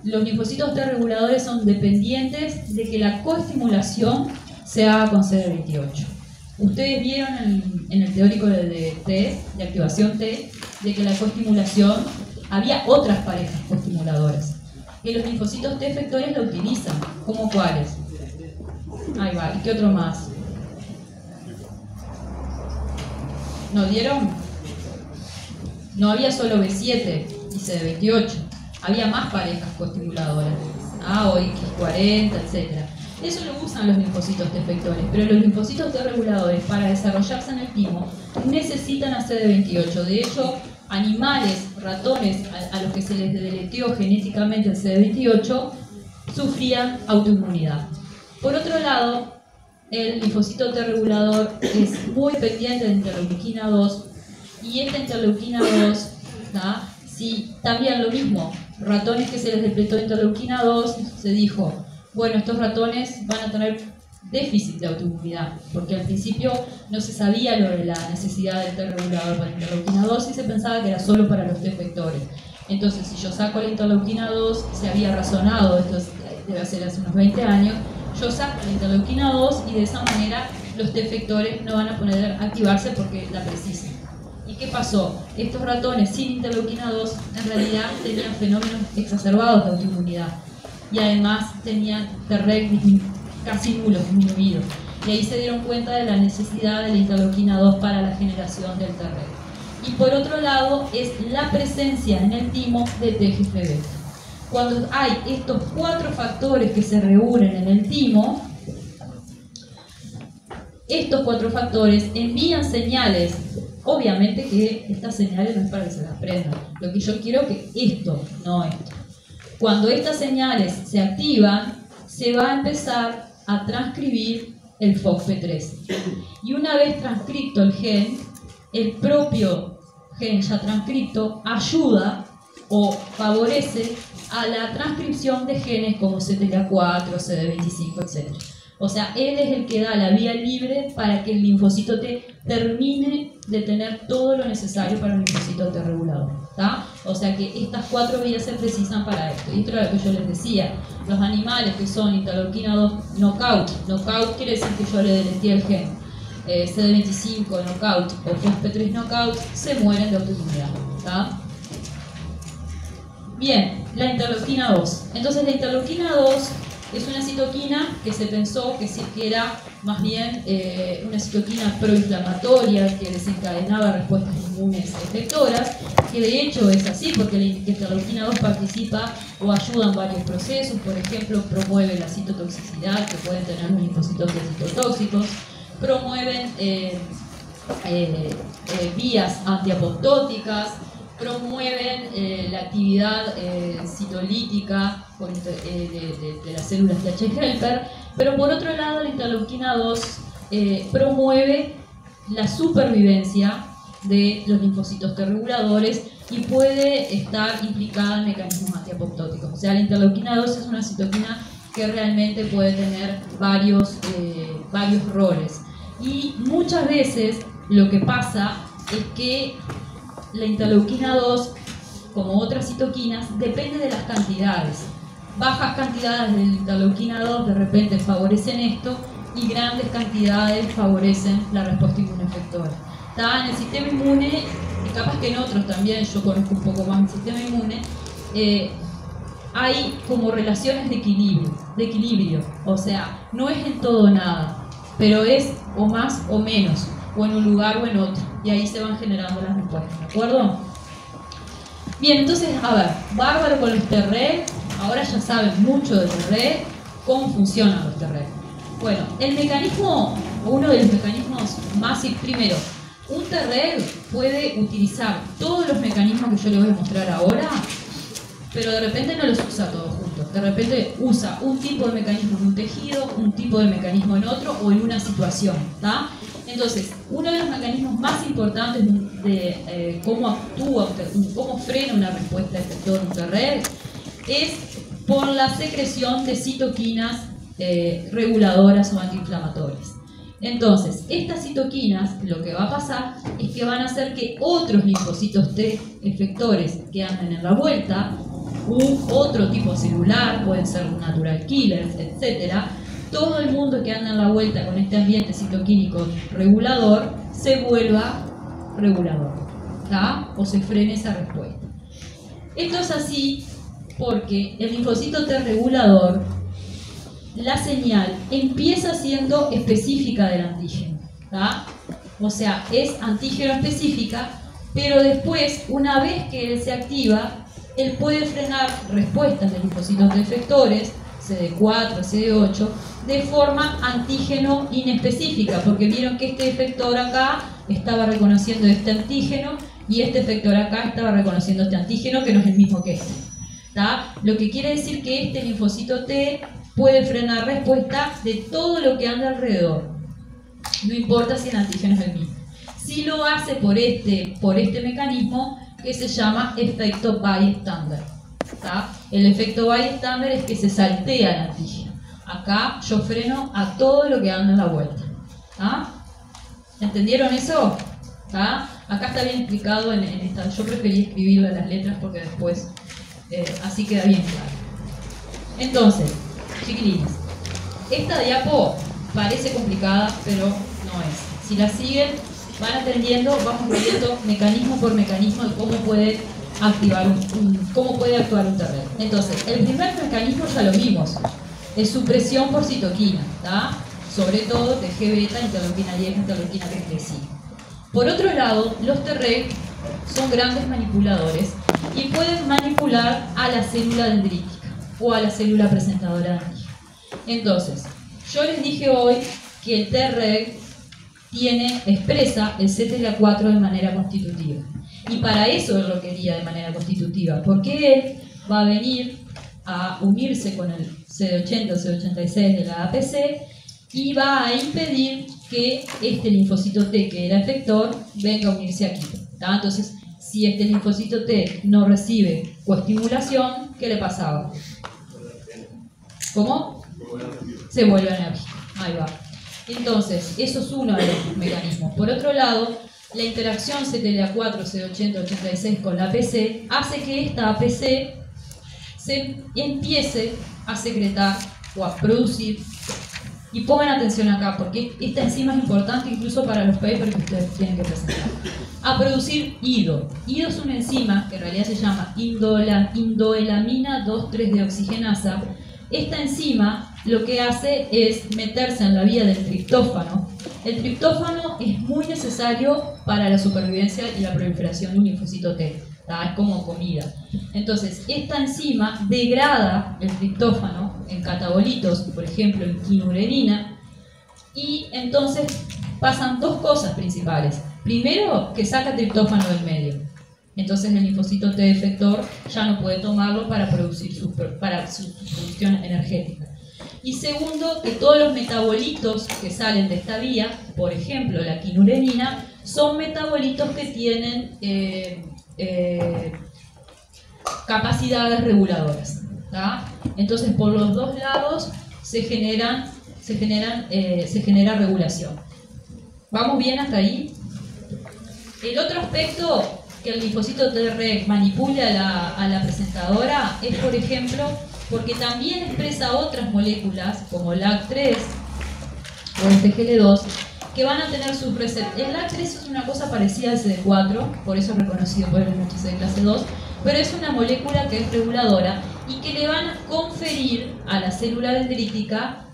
los linfocitos T reguladores son dependientes de que la coestimulación se haga con CD28. Ustedes vieron en el teórico de activación T, de que la coestimulación, había otras parejas coestimuladoras, que los linfocitos T efectores la utilizan. ¿Cómo cuáles? Ahí va, ¿y qué otro más? ¿No dieron? No había solo B7 y CD28, había más parejas coestimuladoras, o X40, etc. Eso lo usan los linfocitos T efectores, pero los linfocitos T reguladores, para desarrollarse en el timo, necesitan a CD28. De hecho, animales, ratones, a los que se les deleteó genéticamente el CD28, sufrían autoinmunidad. Por otro lado, el linfocito T regulador es muy pendiente de interleuquina 2 y esta interleuquina 2, ¿tá? Si también lo mismo, ratones que se les depletó interleuquina 2, se dijo, bueno, estos ratones van a tener déficit de autoinmunidad, porque al principio no se sabía lo de la necesidad del T regulador para interleuquina 2 y se pensaba que era solo para los T efectores. Entonces, si yo saco la interleuquina 2, se había razonado, esto debe ser hace unos 20 años, yo saco la interleuquina 2 y de esa manera los T efectores no van a poder activarse porque la precisan. ¿Y qué pasó? Estos ratones sin interleuquina 2 en realidad tenían fenómenos exacerbados de autoinmunidad y además tenían Treg casi nulos, disminuidos. Y ahí se dieron cuenta de la necesidad de la interleuquina 2 para la generación del Treg. Y por otro lado es la presencia en el timo de TGF-beta. Cuando hay estos 4 factores que se reúnen en el timo, estos 4 factores envían señales. Obviamente que estas señales no es para que se las aprendan. Lo que yo quiero es que esto, no esto. Cuando estas señales se activan, se va a empezar a transcribir el FOXP3. Y una vez transcripto el gen, el propio gen ya transcripto ayuda o favorece a la transcripción de genes como CTLA4, CD25, etc. O sea, él es el que da la vía libre para que el linfocito T termine de tener todo lo necesario para un linfocito T regulador, ¿tá? O sea que estas 4 vías se precisan para esto. Y esto era lo que yo les decía. Los animales que son interleuquina 2 knockout quiere decir que yo le deleté el gen. CD25 knockout o FOXP3 knockout se mueren de autoinmunidad, ¿tá? Bien, la interleuquina 2. Entonces la interleuquina 2 es una citoquina que se pensó que era más bien una citoquina proinflamatoria que desencadenaba respuestas inmunes efectoras, que de hecho es así porque la interleuquina 2 participa o ayuda en varios procesos, por ejemplo, promueve la citotoxicidad que pueden tener los linfocitos citotóxicos, promueven vías antiapoptóticas, promueven la actividad citolítica de las células TH helper, pero por otro lado la interleuquina 2 promueve la supervivencia de los linfocitos T reguladores y puede estar implicada en mecanismos antiapoptóticos. O sea, la interleuquina 2 es una citoquina que realmente puede tener varios roles. Y muchas veces lo que pasa es que la interleuquina 2, como otras citoquinas, depende de las cantidades. Bajas cantidades de interleuquina 2 de repente favorecen esto y grandes cantidades favorecen la respuesta inmunoefectora. En el sistema inmune, y capaz que en otros también, yo conozco un poco más el sistema inmune, hay como relaciones de equilibrio, o sea, no es en todo o nada, pero es o más o menos, o en un lugar o en otro, y ahí se van generando las respuestas, ¿de acuerdo? Bien, entonces, a ver, bárbaro con los Treg, ahora ya saben mucho de Treg, cómo funcionan los Treg. Bueno, el mecanismo, uno de los mecanismos más, primero, un Treg puede utilizar todos los mecanismos que yo les voy a mostrar ahora, pero de repente no los usa todos juntos. De repente usa un tipo de mecanismo en un tejido, un tipo de mecanismo en otro o en una situación, ¿tá? Entonces, uno de los mecanismos más importantes de cómo actúa, cómo frena una respuesta efectora de un Treg es por la secreción de citoquinas reguladoras o antiinflamatorias. Entonces, estas citoquinas, lo que va a pasar es que van a hacer que otros linfocitos T efectores que anden en la vuelta, u otro tipo celular, pueden ser natural killers, etc., todo el mundo que anda en la vuelta con este ambiente citoquínico regulador se vuelva regulador, ¿tá? O se frene esa respuesta. Esto es así porque el linfocito T regulador, la señal empieza siendo específica del antígeno, ¿tá? O sea, es antígeno específica, pero después, una vez que él se activa, él puede frenar respuestas de linfocitos T efectores, CD4, CD8, de forma antígeno inespecífica, porque vieron que este efector acá estaba reconociendo este antígeno y este efector acá estaba reconociendo este antígeno que no es el mismo que este, ¿tá? Lo que quiere decir que este linfocito T puede frenar respuesta de todo lo que anda alrededor. No importa si el antígeno es el mismo. Si lo hace por este mecanismo que se llama efecto bystander. El efecto bystander es que se saltea el antígeno. Acá yo freno a todo lo que anda en la vuelta. ¿Entendieron eso? Acá está bien explicado en esta. Yo preferí escribirlo en las letras porque después así queda bien claro. Entonces, chiquilines, esta diapo parece complicada, pero no es. Si la siguen, van entendiendo, vamos viendo mecanismo por mecanismo de cómo puede activar cómo puede actuar un TREG. Entonces, el primer mecanismo ya lo vimos, es supresión por citoquina, sobre todo TG-beta, interleuquina 10, interleuquina 35. Por otro lado, los TREG son grandes manipuladores y pueden manipular a la célula dendrítica o a la célula presentadora de antígeno. Entonces, yo les dije hoy que el TREG expresa el CTLA4 de manera constitutiva. Y para eso él lo quería de manera constitutiva, porque él va a venir a unirse con el CD80 o CD86 de la APC y va a impedir que este linfocito T, que era efector, venga a unirse aquí. Entonces, si este linfocito T no recibe coestimulación, ¿qué le pasaba? ¿Cómo? Se vuelve enérgico. Ahí va. Entonces, eso es uno de los mecanismos. Por otro lado, la interacción CTLA4, CD80, 86 con la APC hace que esta APC se empiece a secretar o a producir. Y pongan atención acá, porque esta enzima es importante incluso para los papers que ustedes tienen que presentar. A producir IDO. IDO es una enzima que en realidad se llama indoelamina 2,3-deoxigenasa. Esta enzima lo que hace es meterse en la vía del triptófano. El triptófano es muy necesario para la supervivencia y la proliferación de un linfocito T. Es como comida. Entonces, esta enzima degrada el triptófano en catabolitos, por ejemplo, en quinurerina, y entonces pasan dos cosas principales. Primero, que saca triptófano del medio. Entonces el linfocito T efector ya no puede tomarlo para producir su producción energética. Y segundo, que todos los metabolitos que salen de esta vía, por ejemplo la quinurenina, son metabolitos que tienen capacidades reguladoras. Entonces por los dos lados se genera regulación. ¿Vamos bien hasta ahí? El otro aspecto que el linfocito TREG manipule a la presentadora es, por ejemplo, porque también expresa otras moléculas como LAG3 o el TGL2 que van a tener sus receptores. El LAG3 es una cosa parecida al CD4, por eso es reconocido por el MHC de clase 2, pero es una molécula que es reguladora y que le van a conferir a la célula dendrítica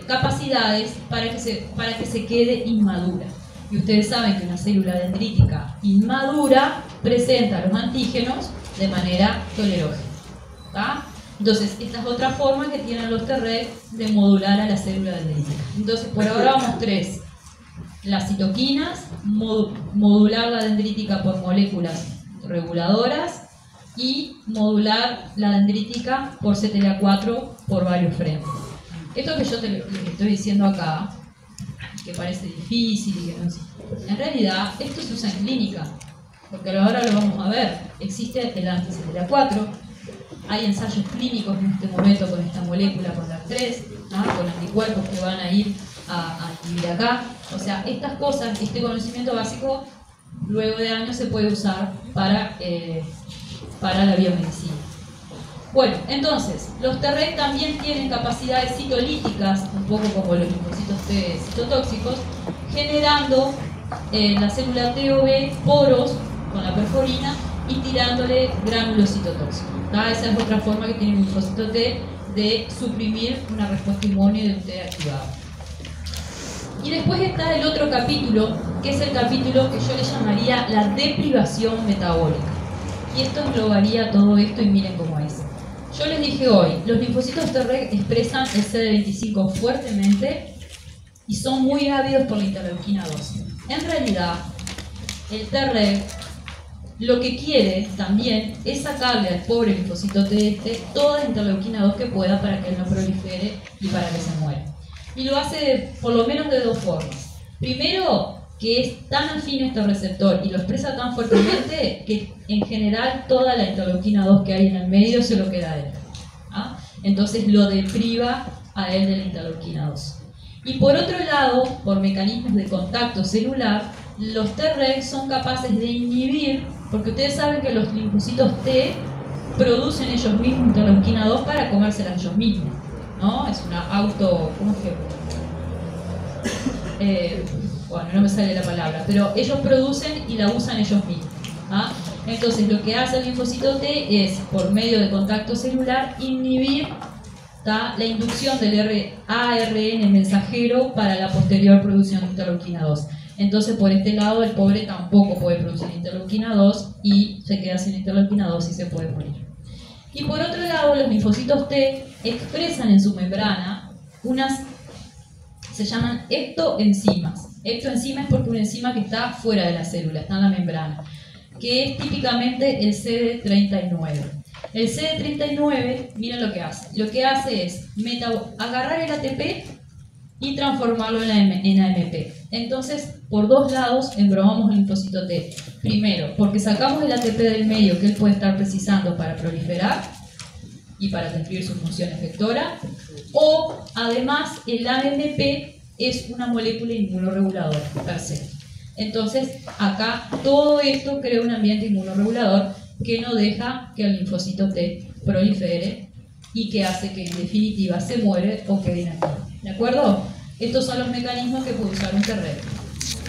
capacidades para que se quede inmadura. Y ustedes saben que una célula dendrítica inmadura presenta los antígenos de manera tolerógena. Entonces, esta es otra forma que tienen los TREG de modular a la célula dendrítica. Entonces, por ahora vamos tres. Las citoquinas, modular la dendrítica por moléculas reguladoras y modular la dendrítica por CTLA4 por varios frentes. Esto que yo les estoy diciendo acá, que parece difícil y que no sé. En realidad, esto se usa en clínica, porque ahora lo vamos a ver. Existe el anti-CTLA4, hay ensayos clínicos en este momento con esta molécula, con LAG3, con anticuerpos que van a ir a vivir acá. O sea, estas cosas, este conocimiento básico, luego de años se puede usar para la biomedicina. Bueno, entonces, los TREG también tienen capacidades citolíticas, un poco como los linfocitos T citotóxicos, generando en la célula TOB poros con la perforina y tirándole gránulos citotóxicos. Esa es otra forma que tiene un linfocito T de suprimir una respuesta inmune de un T activado. Y después está el otro capítulo, que es el capítulo que yo le llamaría la deprivación metabólica. Y esto englobaría todo esto y miren cómo es. Yo les dije hoy, los linfocitos TREG expresan el CD25 fuertemente y son muy ávidos por la interleuquina 2. En realidad, el TREG lo que quiere también es sacarle al pobre linfocito T toda la interleuquina 2 que pueda para que él no prolifere y para que se muera. Y lo hace por lo menos de dos formas. Primero, que es tan afín a este receptor y lo expresa tan fuertemente que en general toda la interleuquina 2 que hay en el medio se lo queda a él. ¿Ah? Entonces lo depriva a él de la interleuquina 2. Y por otro lado, por mecanismos de contacto celular, los Treg son capaces de inhibir, porque ustedes saben que los linfocitos T producen ellos mismos interleuquina 2 para comérsela ellos mismos, ¿no? Es una auto... ¿cómo es que? Bueno, no me sale la palabra, pero ellos producen y la usan ellos mismos. ¿Ah? Entonces lo que hace el linfocito T es, por medio de contacto celular, inhibir la inducción del ARN mensajero para la posterior producción de interleuquina 2. Entonces por este lado el pobre tampoco puede producir interleuquina 2 y se queda sin interleuquina 2 y se puede morir. Y por otro lado los linfocitos T expresan en su membrana unas, se llaman ectoenzimas. Ectoenzima es porque una enzima que está fuera de la célula, está en la membrana, que es típicamente el CD39. El CD39, miren lo que hace. Lo que hace es agarrar el ATP y transformarlo en AMP. Entonces, por dos lados embromamos el linfocito T. Primero, porque sacamos el ATP del medio que él puede estar precisando para proliferar y para cumplir su función efectora. O, además, el AMP es una molécula inmunoreguladora per se. Entonces, acá todo esto crea un ambiente inmunoregulador que no deja que el linfocito T prolifere y que hace que en definitiva se muere o quede inactivo. ¿De acuerdo? Estos son los mecanismos que puede usar un Treg.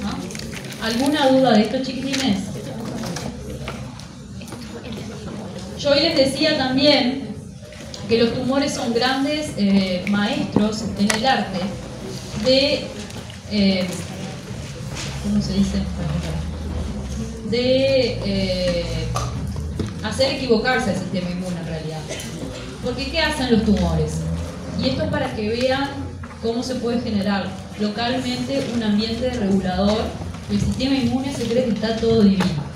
¿Ah? ¿Alguna duda de esto, chiquitines? Yo hoy les decía también que los tumores son grandes maestros en el arte de... ¿cómo se dice? De hacer equivocarse al sistema inmune en realidad. Porque ¿qué hacen los tumores? Y esto es para que vean cómo se puede generar localmente un ambiente regulador. El sistema inmune se cree que está todo divino.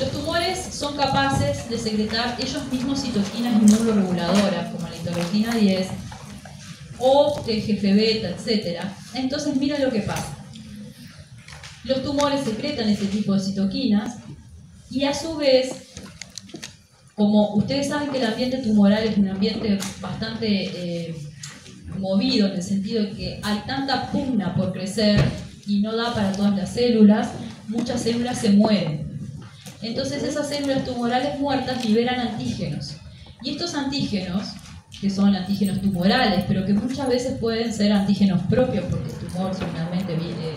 Los tumores son capaces de secretar ellos mismos citoquinas inmunoreguladoras, como la interleuquina 10 o TGF-beta, etc. Entonces miren lo que pasa. Los tumores secretan este tipo de citoquinas y a su vez, como ustedes saben que el ambiente tumoral es un ambiente bastante movido en el sentido de que hay tanta pugna por crecer y no da para todas las células, muchas células se mueren. Entonces esas células tumorales muertas liberan antígenos. Y estos antígenos, que son antígenos tumorales, pero que muchas veces pueden ser antígenos propios, porque el tumor finalmente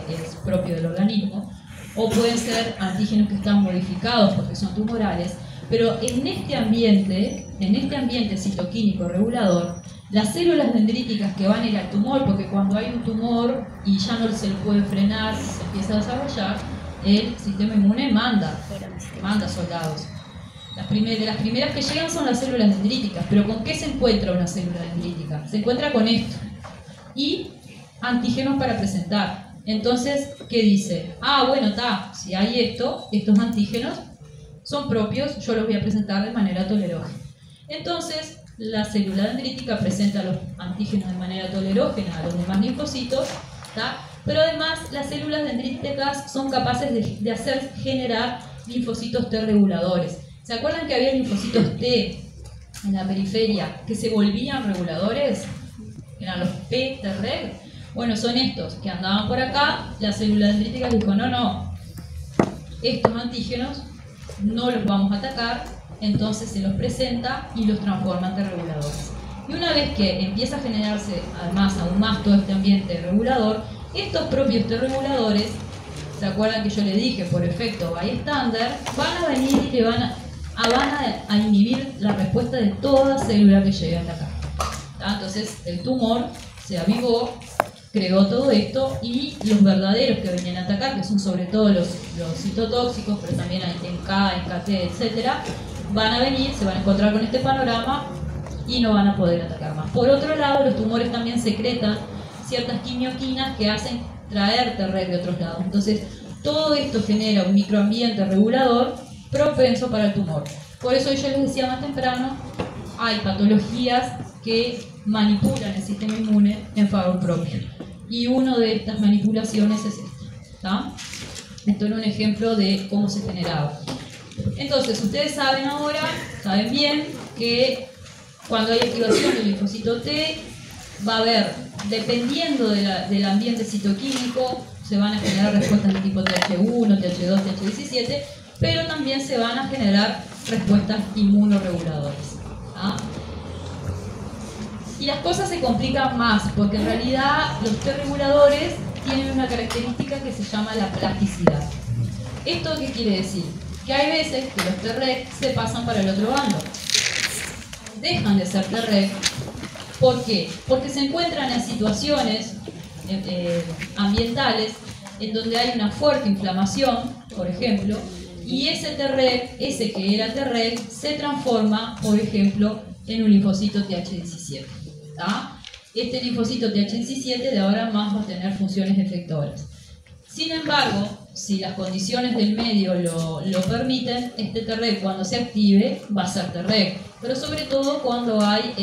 es propio del organismo, o pueden ser antígenos que están modificados porque son tumorales, pero en este ambiente citoquínico regulador, las células dendríticas que van a ir al tumor, porque cuando hay un tumor y ya no se le puede frenar, se empieza a desarrollar, el sistema inmune manda soldados. De las primeras que llegan son las células dendríticas, pero ¿con qué se encuentra una célula dendrítica? Se encuentra con esto y antígenos para presentar. Entonces, ¿qué dice? Ah, bueno, está, si hay estos antígenos son propios, yo los voy a presentar de manera tolerógena. Entonces, la célula dendrítica presenta los antígenos de manera tolerógena a los demás linfocitos, ¿tá? Pero además las células dendríticas son capaces de hacer generar linfocitos T reguladores. ¿Se acuerdan que había linfocitos T en la periferia que se volvían reguladores? Eran los P-Treg. Bueno, son estos que andaban por acá. La célula dendrítica dijo, no, estos antígenos no los vamos a atacar, entonces se los presenta y los transforma en T reguladores. Y una vez que empieza a generarse además aún más todo este ambiente regulador, estos propios T reguladores, ¿se acuerdan que yo le dije por efecto bystander? Van a venir y le van a inhibir la respuesta de toda célula que llegue a atacar. Entonces el tumor se avivó, creó todo esto y los verdaderos que venían a atacar, que son sobre todo los citotóxicos, pero también hay NK, NKT, etc., van a venir, se van a encontrar con este panorama y no van a poder atacar más. Por otro lado, los tumores también secretan ciertas quimioquinas que hacen traer Treg de otros lados. Entonces, todo esto genera un microambiente regulador propenso para el tumor. Por eso yo les decía más temprano, hay patologías que manipulan el sistema inmune en favor propio. Y una de estas manipulaciones es esta. Esto era un ejemplo de cómo se generaba. Entonces, ustedes saben ahora, saben bien, que cuando hay activación del linfocito T, va a haber, dependiendo del ambiente citoquímico, se van a generar respuestas de tipo TH1, TH2, TH17, pero también se van a generar respuestas inmunoreguladoras. Y las cosas se complican más, porque en realidad los T reguladores tienen una característica que se llama la plasticidad. ¿Esto qué quiere decir? Que hay veces que los Treg se pasan para el otro bando. Dejan de ser Treg. ¿Por qué? Porque se encuentran en situaciones ambientales en donde hay una fuerte inflamación, por ejemplo, y ese Treg, ese que era Treg, se transforma, por ejemplo, en un linfocito TH17. Este linfocito TH17 de ahora más va a tener funciones efectoras. Sin embargo, si las condiciones del medio lo permiten, este Treg cuando se active va a ser Treg, pero sobre todo cuando hay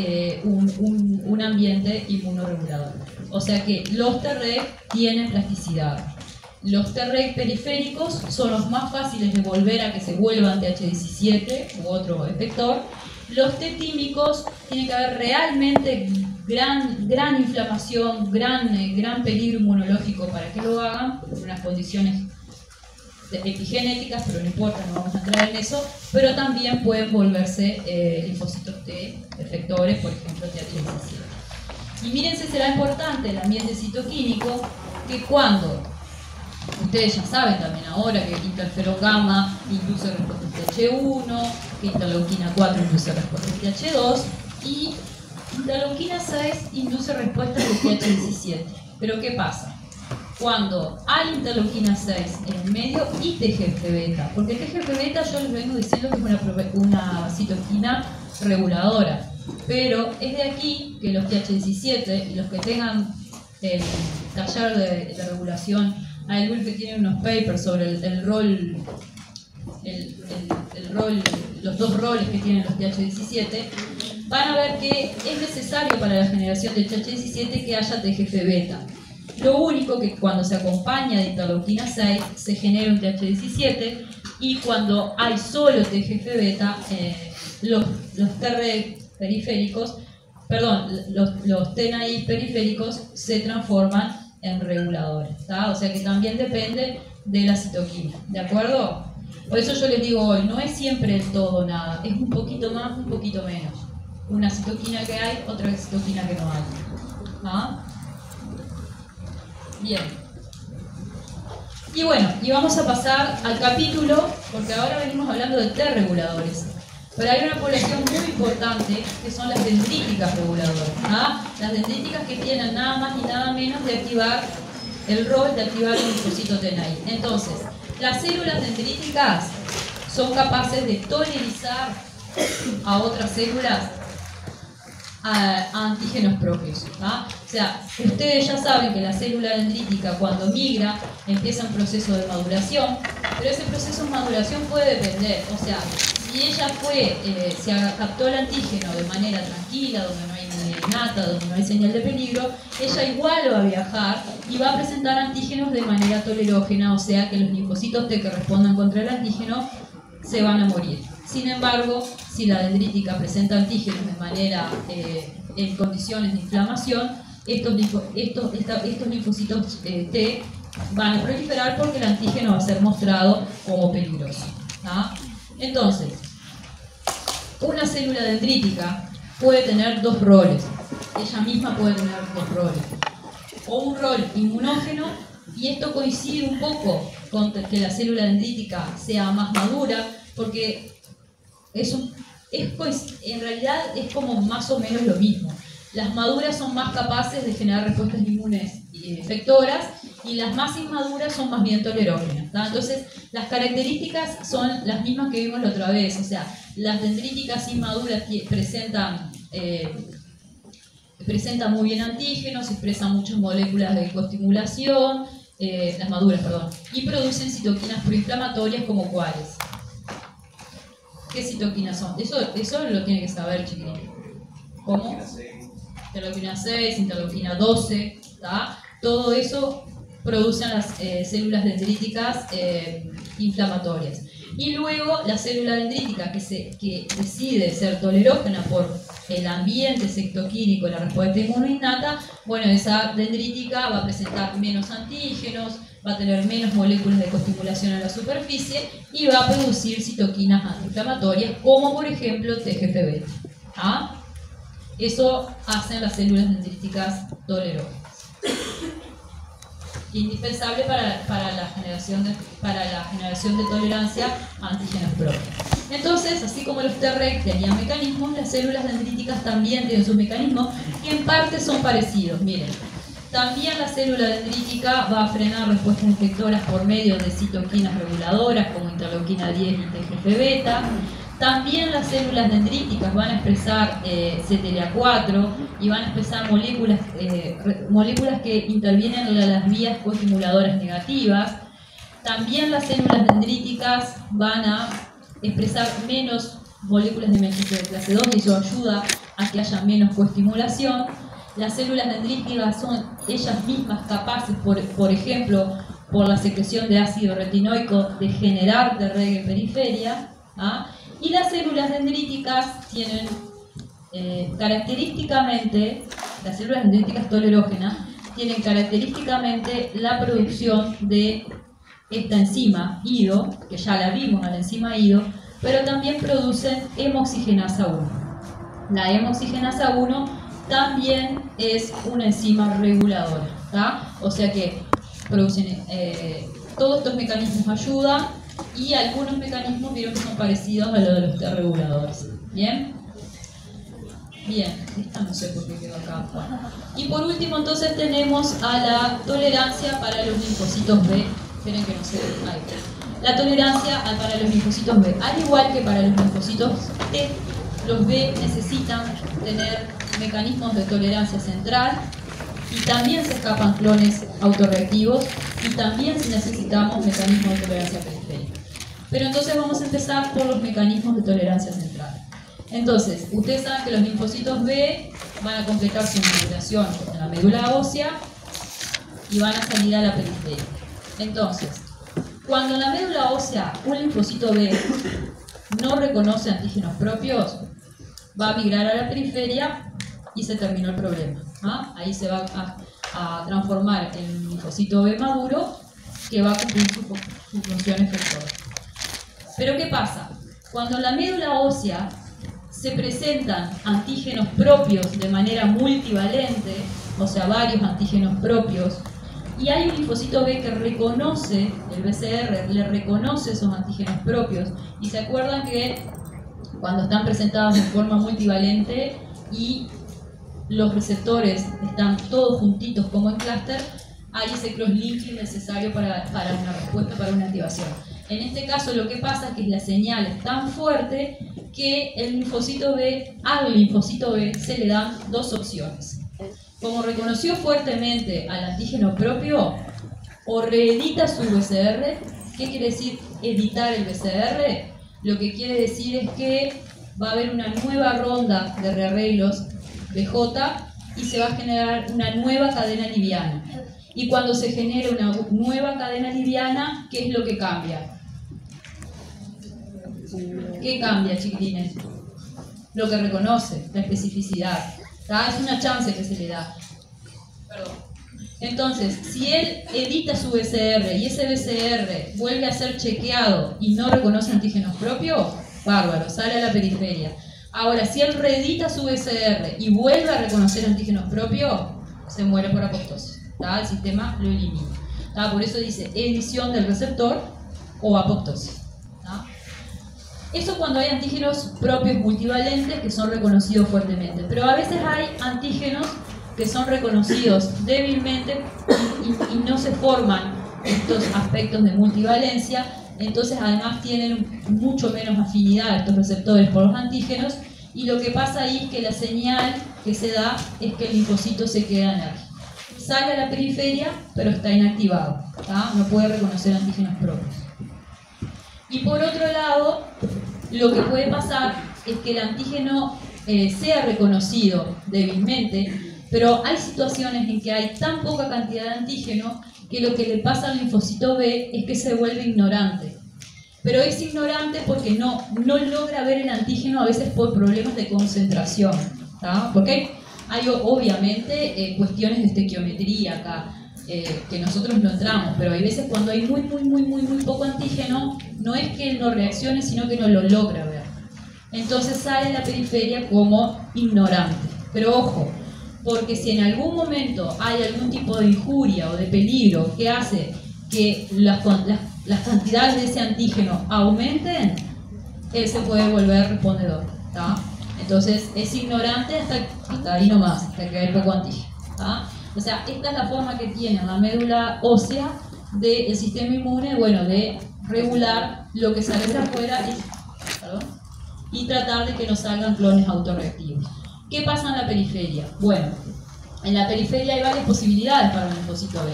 un ambiente inmunoregulador. O sea que los Treg tienen plasticidad. Los Treg periféricos son los más fáciles de volver a que se vuelvan TH17 u otro efector. Los T tímicos tienen que haber realmente gran inflamación, gran peligro inmunológico para que lo hagan, por unas condiciones epigenéticas, pero no importa, no vamos a entrar en eso, pero también pueden volverse linfocitos T efectores, por ejemplo TH17. Y mírense, será importante el ambiente citoquímico, que cuando, ustedes ya saben también ahora que interferón gamma induce respuestas TH1, que interleuquina 4 induce respuestas TH2 y interleuquina 6 induce respuestas de TH17. Pero ¿qué pasa? Cuando hay interleuquina 6 en el medio y TGF-beta, porque TGF-beta yo les vengo diciendo que es una citoquina reguladora, pero es de aquí que los TH17 y los que tengan el taller de regulación, hay que tiene unos papers sobre el rol, los dos roles que tienen los TH17, van a ver que es necesario para la generación del TH17 que haya TGF-beta. Lo único que cuando se acompaña de interleuquina 6 se genera un TH17 y cuando hay solo TGF-beta, los Treg periféricos, perdón, los TNAI periféricos se transforman en reguladores, ¿tá? O sea que también depende de la citoquina, ¿de acuerdo? Por eso yo les digo hoy, no es siempre el todo o nada, es un poquito más, un poquito menos. Una citoquina que hay, otra citoquina que no hay. ¿Ah? Bien. Y bueno, y vamos a pasar al capítulo, porque ahora venimos hablando de T reguladores. Pero hay una población muy importante que son las dendríticas reguladoras. ¿Ah? Las dendríticas que tienen nada más ni nada menos de activar el rol de activar el linfocito TNAI. Entonces, las células dendríticas son capaces de tolerizar a otras células a antígenos propios. ¿Ah? O sea, ustedes ya saben que la célula dendrítica cuando migra empieza un proceso de maduración, pero ese proceso de maduración puede depender, o sea, si ella se captó el antígeno de manera tranquila, donde no hay nata, donde no hay señal de peligro, ella igual va a viajar y va a presentar antígenos de manera tolerógena, o sea que los linfocitos T que respondan contra el antígeno se van a morir. Sin embargo, si la dendrítica presenta antígenos de manera en condiciones de inflamación, estos linfocitos T van a proliferar porque el antígeno va a ser mostrado como peligroso. ¿Ah? Entonces, una célula dendrítica puede tener dos roles. Ella misma puede tener dos roles. O un rol inmunógeno, y esto coincide un poco con que la célula dendrítica sea más madura, porque en realidad es como más o menos lo mismo. Las maduras son más capaces de generar respuestas inmunes efectoras y las más inmaduras son más bien tolerógenas. ¿Tá? Entonces, las características son las mismas que vimos la otra vez. O sea, las dendríticas inmaduras presentan muy bien antígenos, expresan muchas moléculas de coestimulación, las maduras, perdón, y producen citoquinas proinflamatorias como cuáles. ¿Qué citoquinas son? Eso lo tiene que saber, chiquilín. ¿Cómo? Interleuquina 6, interleuquina 12, ¿tá? Todo eso producen las células dendríticas inflamatorias. Y luego la célula dendrítica que decide ser tolerógena por el ambiente citoquímico, la respuesta inmunoinnata, bueno, esa dendrítica va a presentar menos antígenos, va a tener menos moléculas de coestimulación en la superficie y va a producir citoquinas antiinflamatorias, como por ejemplo TGF-beta. ¿Ah? Eso hacen las células dendríticas tolerógenas. Indispensable para la generación de tolerancia a antígenos propios. Entonces, así como los Treg tenían mecanismos, las células dendríticas también tienen sus mecanismos que en parte son parecidos. Miren, también la célula dendrítica va a frenar respuestas efectoras por medio de citoquinas reguladoras como interleuquina 10 y TGF-beta. También las células dendríticas van a expresar CTLA4 y van a expresar moléculas que intervienen en las vías coestimuladoras negativas. También las células dendríticas van a expresar menos moléculas de metillo de clase 2 y eso ayuda a que haya menos coestimulación. Las células dendríticas son ellas mismas capaces, por ejemplo, por la secreción de ácido retinoico, de generar Treg en periferia. ¿Ah? Y las células dendríticas tienen característicamente, las células dendríticas tolerógenas tienen característicamente la producción de esta enzima IDO, que ya la vimos a la enzima IDO, pero también producen hemoxigenasa 1. La hemoxigenasa 1 también es una enzima reguladora, ¿tá? O sea que producen, todos estos mecanismos ayudan. Y algunos mecanismos vieron que son parecidos a los de los T reguladores. ¿Bien? Bien, esta no sé por qué quedó acá. Bueno. Y por último entonces tenemos a la tolerancia para los linfocitos B. Esperen que no se ve. Ahí. La tolerancia para los linfocitos B. Al igual que para los linfocitos T, los B necesitan tener mecanismos de tolerancia central y también se escapan clones autorreactivos y también necesitamos mecanismos de tolerancia periférica. Pero entonces vamos a empezar por los mecanismos de tolerancia central. Entonces, ustedes saben que los linfocitos B van a completar su migración en la médula ósea y van a salir a la periferia. Entonces, cuando en la médula ósea un linfocito B no reconoce antígenos propios, va a migrar a la periferia y se terminó el problema. ¿Ah? Ahí se va a transformar en un linfocito B maduro que va a cumplir su función efectora. Pero ¿qué pasa? Cuando en la médula ósea se presentan antígenos propios de manera multivalente, o sea, varios antígenos propios, y hay un linfocito B que reconoce, el BCR le reconoce esos antígenos propios, y se acuerdan que cuando están presentados de forma multivalente y los receptores están todos juntitos como en clúster, hay ese cross-linking necesario para una respuesta, para una activación. En este caso lo que pasa es que la señal es tan fuerte que al linfocito B se le dan dos opciones. Como reconoció fuertemente al antígeno propio, o reedita su BCR. ¿Qué quiere decir editar el BCR? Lo que quiere decir es que va a haber una nueva ronda de rearreglos BJ y se va a generar una nueva cadena liviana. Y cuando se genera una nueva cadena liviana, ¿qué es lo que cambia? ¿Qué cambia, chiquilines? Lo que reconoce, la especificidad. ¿Tá? Es una chance que se le da. Perdón. Entonces, si él edita su BCR y ese BCR vuelve a ser chequeado y no reconoce antígenos propios, bárbaro, sale a la periferia. Ahora, si él reedita su BCR y vuelve a reconocer antígenos propios, se muere por apoptosis. ¿Tá? El sistema lo elimina. ¿Tá? Por eso dice edición del receptor o apoptosis. ¿Tá? Eso cuando hay antígenos propios multivalentes que son reconocidos fuertemente. Pero a veces hay antígenos que son reconocidos débilmente y no se forman estos aspectos de multivalencia. Entonces además tienen mucho menos afinidad estos receptores por los antígenos. Y lo que pasa ahí es que la señal que se da es que el linfocito se queda enérgico. Sale a la periferia, pero está inactivado. ¿Tá? No puede reconocer antígenos propios. Y por otro lado, lo que puede pasar es que el antígeno sea reconocido débilmente, pero hay situaciones en que hay tan poca cantidad de antígeno que lo que le pasa al linfocito B es que se vuelve ignorante. Pero es ignorante porque no logra ver el antígeno a veces por problemas de concentración, ¿tá? Porque hay obviamente cuestiones de estequiometría acá, que nosotros no entramos, pero hay veces cuando hay muy poco antígeno, no es que él no reaccione, sino que no lo logra ver. Entonces sale a la periferia como ignorante. Pero ojo, porque si en algún momento hay algún tipo de injuria o de peligro que hace que las cantidades de ese antígeno aumenten, él se puede volver respondedor, ¿tá? Entonces es ignorante hasta ahí nomás, hasta que hay poco antígeno, ¿tá? O sea, esta es la forma que tiene la médula ósea del sistema inmune, bueno, de regular lo que sale de afuera y tratar de que no salgan clones autorreactivos. ¿Qué pasa en la periferia? Bueno, en la periferia hay varias posibilidades para el linfocito B.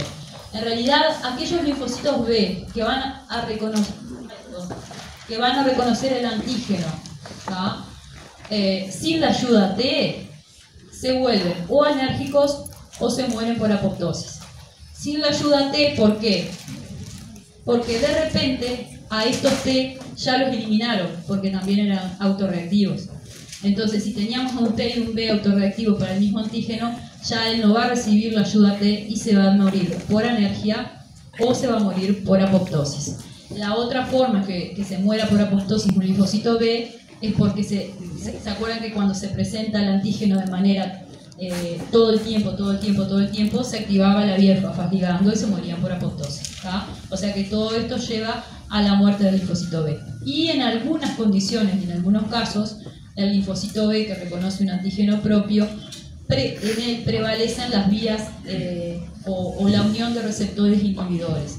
En realidad, aquellos linfocitos B que van a reconocer el antígeno, ¿tá? Sin la ayuda T, se vuelven o enérgicos o se mueren por apoptosis. Sin la ayuda T, ¿por qué? Porque de repente a estos T ya los eliminaron, porque también eran autorreactivos. Entonces, si teníamos un T y un B autorreactivo para el mismo antígeno, ya él no va a recibir la ayuda T y se va a morir por anergia o se va a morir por apoptosis. La otra forma que se muera por apoptosis un linfocito B es porque se acuerdan que cuando se presenta el antígeno de manera todo el tiempo, se activaba la vía ligando y se morían por apoptosis, ¿tá? O sea que todo esto lleva a la muerte del linfocito B. Y en algunas condiciones, en algunos casos, el linfocito B que reconoce un antígeno propio, en él prevalecen las vías o la unión de receptores inhibidores.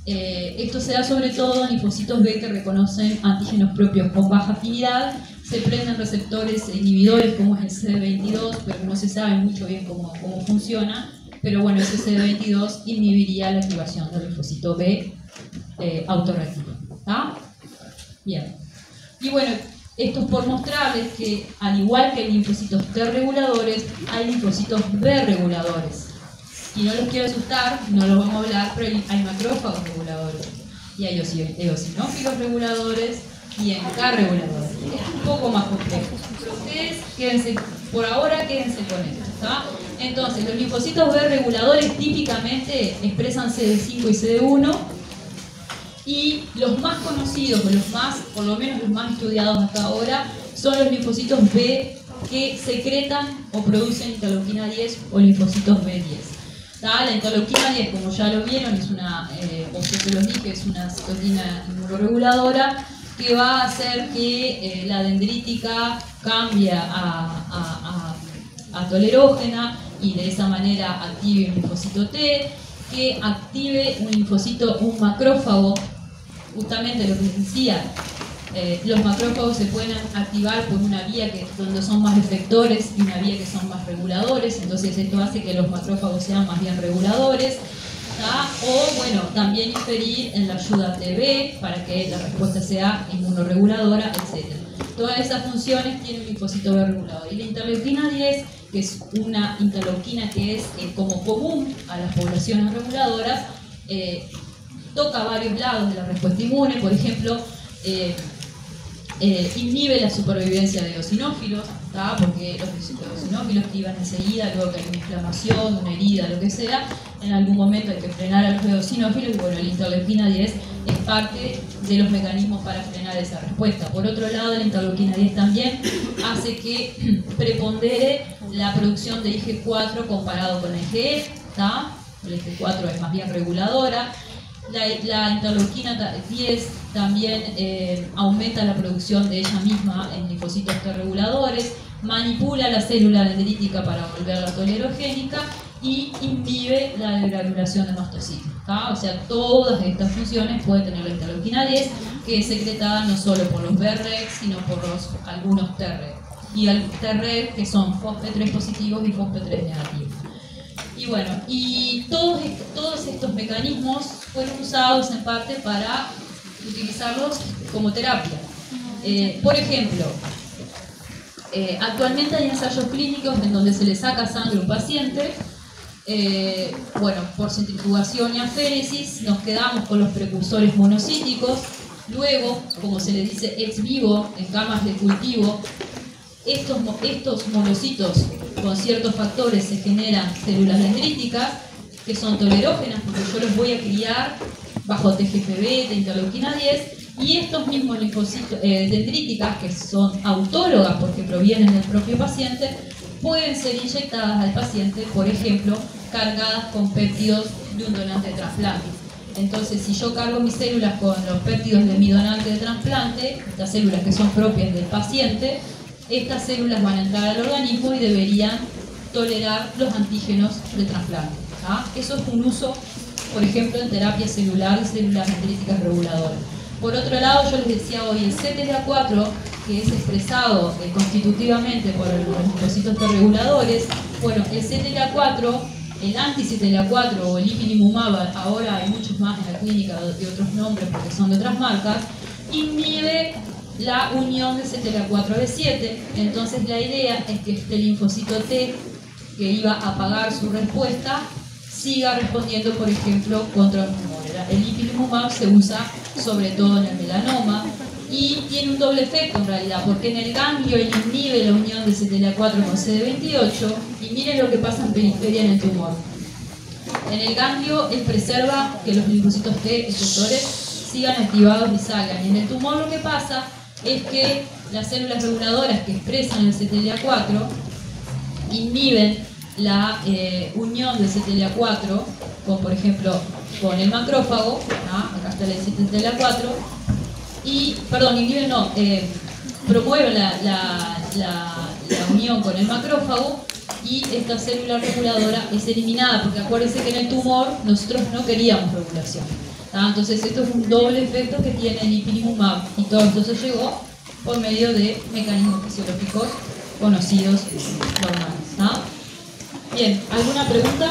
Esto se da sobre todo en linfocitos B que reconocen antígenos propios con baja afinidad. Se prenden receptores inhibidores como es el CD22, pero no se sabe mucho bien cómo funciona. Pero bueno, ese CD22 inhibiría la activación del linfocito B autorreactivo. ¿Tá? Bien. Y bueno, esto es por mostrarles que, al igual que hay linfocitos T reguladores, hay linfocitos B reguladores. Y no los quiero asustar, no los vamos a hablar, pero hay macrófagos reguladores. Y hay eosinófilos reguladores y NK reguladores. Es un poco más complejo. Pero ustedes quédense, por ahora quédense con esto, ¿tá? Entonces, los linfocitos B reguladores típicamente expresan CD5 y CD1. Y los más conocidos, por lo menos los más estudiados hasta ahora, son los linfocitos B que secretan o producen interleuquina 10 o linfocitos B10. ¿Tá? La interleuquina 10, como ya lo vieron, es una, o se los dije, es una citoquina inmunoreguladora que va a hacer que la dendrítica cambie a tolerógena y de esa manera active un linfocito T, que active un macrófago. Justamente lo que les decía, los macrófagos se pueden activar por una vía donde son más efectores y una vía que son más reguladores, entonces esto hace que los macrófagos sean más bien reguladores, ¿tá? O bueno, también inferir en la ayuda TB para que la respuesta sea inmunoreguladora, etc. Todas esas funciones tiene un linfocito B regulador. Y la interleuquina 10, que es una interleuquina que es como común a las poblaciones reguladoras, toca varios lados de la respuesta inmune. Por ejemplo, inhibe la supervivencia de eosinófilos, ¿tá? Porque los eosinófilos activan enseguida, luego que hay una inflamación, una herida, lo que sea, en algún momento hay que frenar a los eosinófilos y bueno, la interleuquina 10 es parte de los mecanismos para frenar esa respuesta. Por otro lado, la interleuquina 10 también hace que prepondere la producción de IgE4 comparado con la IgE, ¿tá? El IgE4 es más bien reguladora. La interleuquina 10 también aumenta la producción de ella misma en linfocitos T reguladores, manipula la célula dendrítica para volverla tolerogénica y inhibe la degranulación de mastocitos, ¿tá? O sea, todas estas funciones puede tener la interleuquina 10, que es secretada no solo por los BREG, sino por algunos TREG. Y el TREG, que son FOSP3 positivos y FOSP3 negativos. Y bueno, y todos estos mecanismos fueron usados en parte para utilizarlos como terapia. Por ejemplo, actualmente hay ensayos clínicos en donde se le saca sangre a un paciente. Bueno, por centrifugación y aféresis nos quedamos con los precursores monocíticos. Luego, como se le dice ex vivo, en camas de cultivo, estos monocitos con ciertos factores se generan células dendríticas que son tolerógenas porque yo los voy a criar bajo TGF-beta, interleuquina 10, y estos mismos linfocitos dendríticas, que son autólogas porque provienen del propio paciente, pueden ser inyectadas al paciente, por ejemplo, cargadas con péptidos de un donante de trasplante. Entonces, si yo cargo mis células con los péptidos de mi donante de trasplante, estas células que son propias del paciente, estas células van a entrar al organismo y deberían tolerar los antígenos del trasplante. Eso es un uso, por ejemplo, en terapia celular y células dendríticas reguladoras. Por otro lado, yo les decía hoy, el CTLA4, que es expresado constitutivamente por los linfocitos T reguladores, bueno, el CTLA4, el anti-CTLA4 o el ipilimumab, ahora hay muchos más en la clínica de otros nombres porque son de otras marcas, inhibe la unión de CTLA4-B7. Entonces la idea es que este linfocito T, que iba a apagar su respuesta, siga respondiendo, por ejemplo, contra el tumor. El ipilimumab se usa sobre todo en el melanoma y tiene un doble efecto en realidad, porque en el ganglio él inhibe la unión de CTLA4 con CD28 y miren lo que pasa en periferia en el tumor. En el ganglio él preserva que los linfocitos T efectores sigan activados y salgan, y en el tumor lo que pasa es que las células reguladoras que expresan el CTLA4 inhiben la unión del CTLA4 con, por ejemplo, con el macrófago, acá está el CTLA4, y, perdón, inhiben no, promueven la unión con el macrófago y esta célula reguladora es eliminada, porque acuérdense que en el tumor nosotros no queríamos regulación. Entonces esto es un doble efecto que tiene el ipilimumab y todo esto se llegó por medio de mecanismos fisiológicos conocidos normales. Bien, ¿alguna pregunta?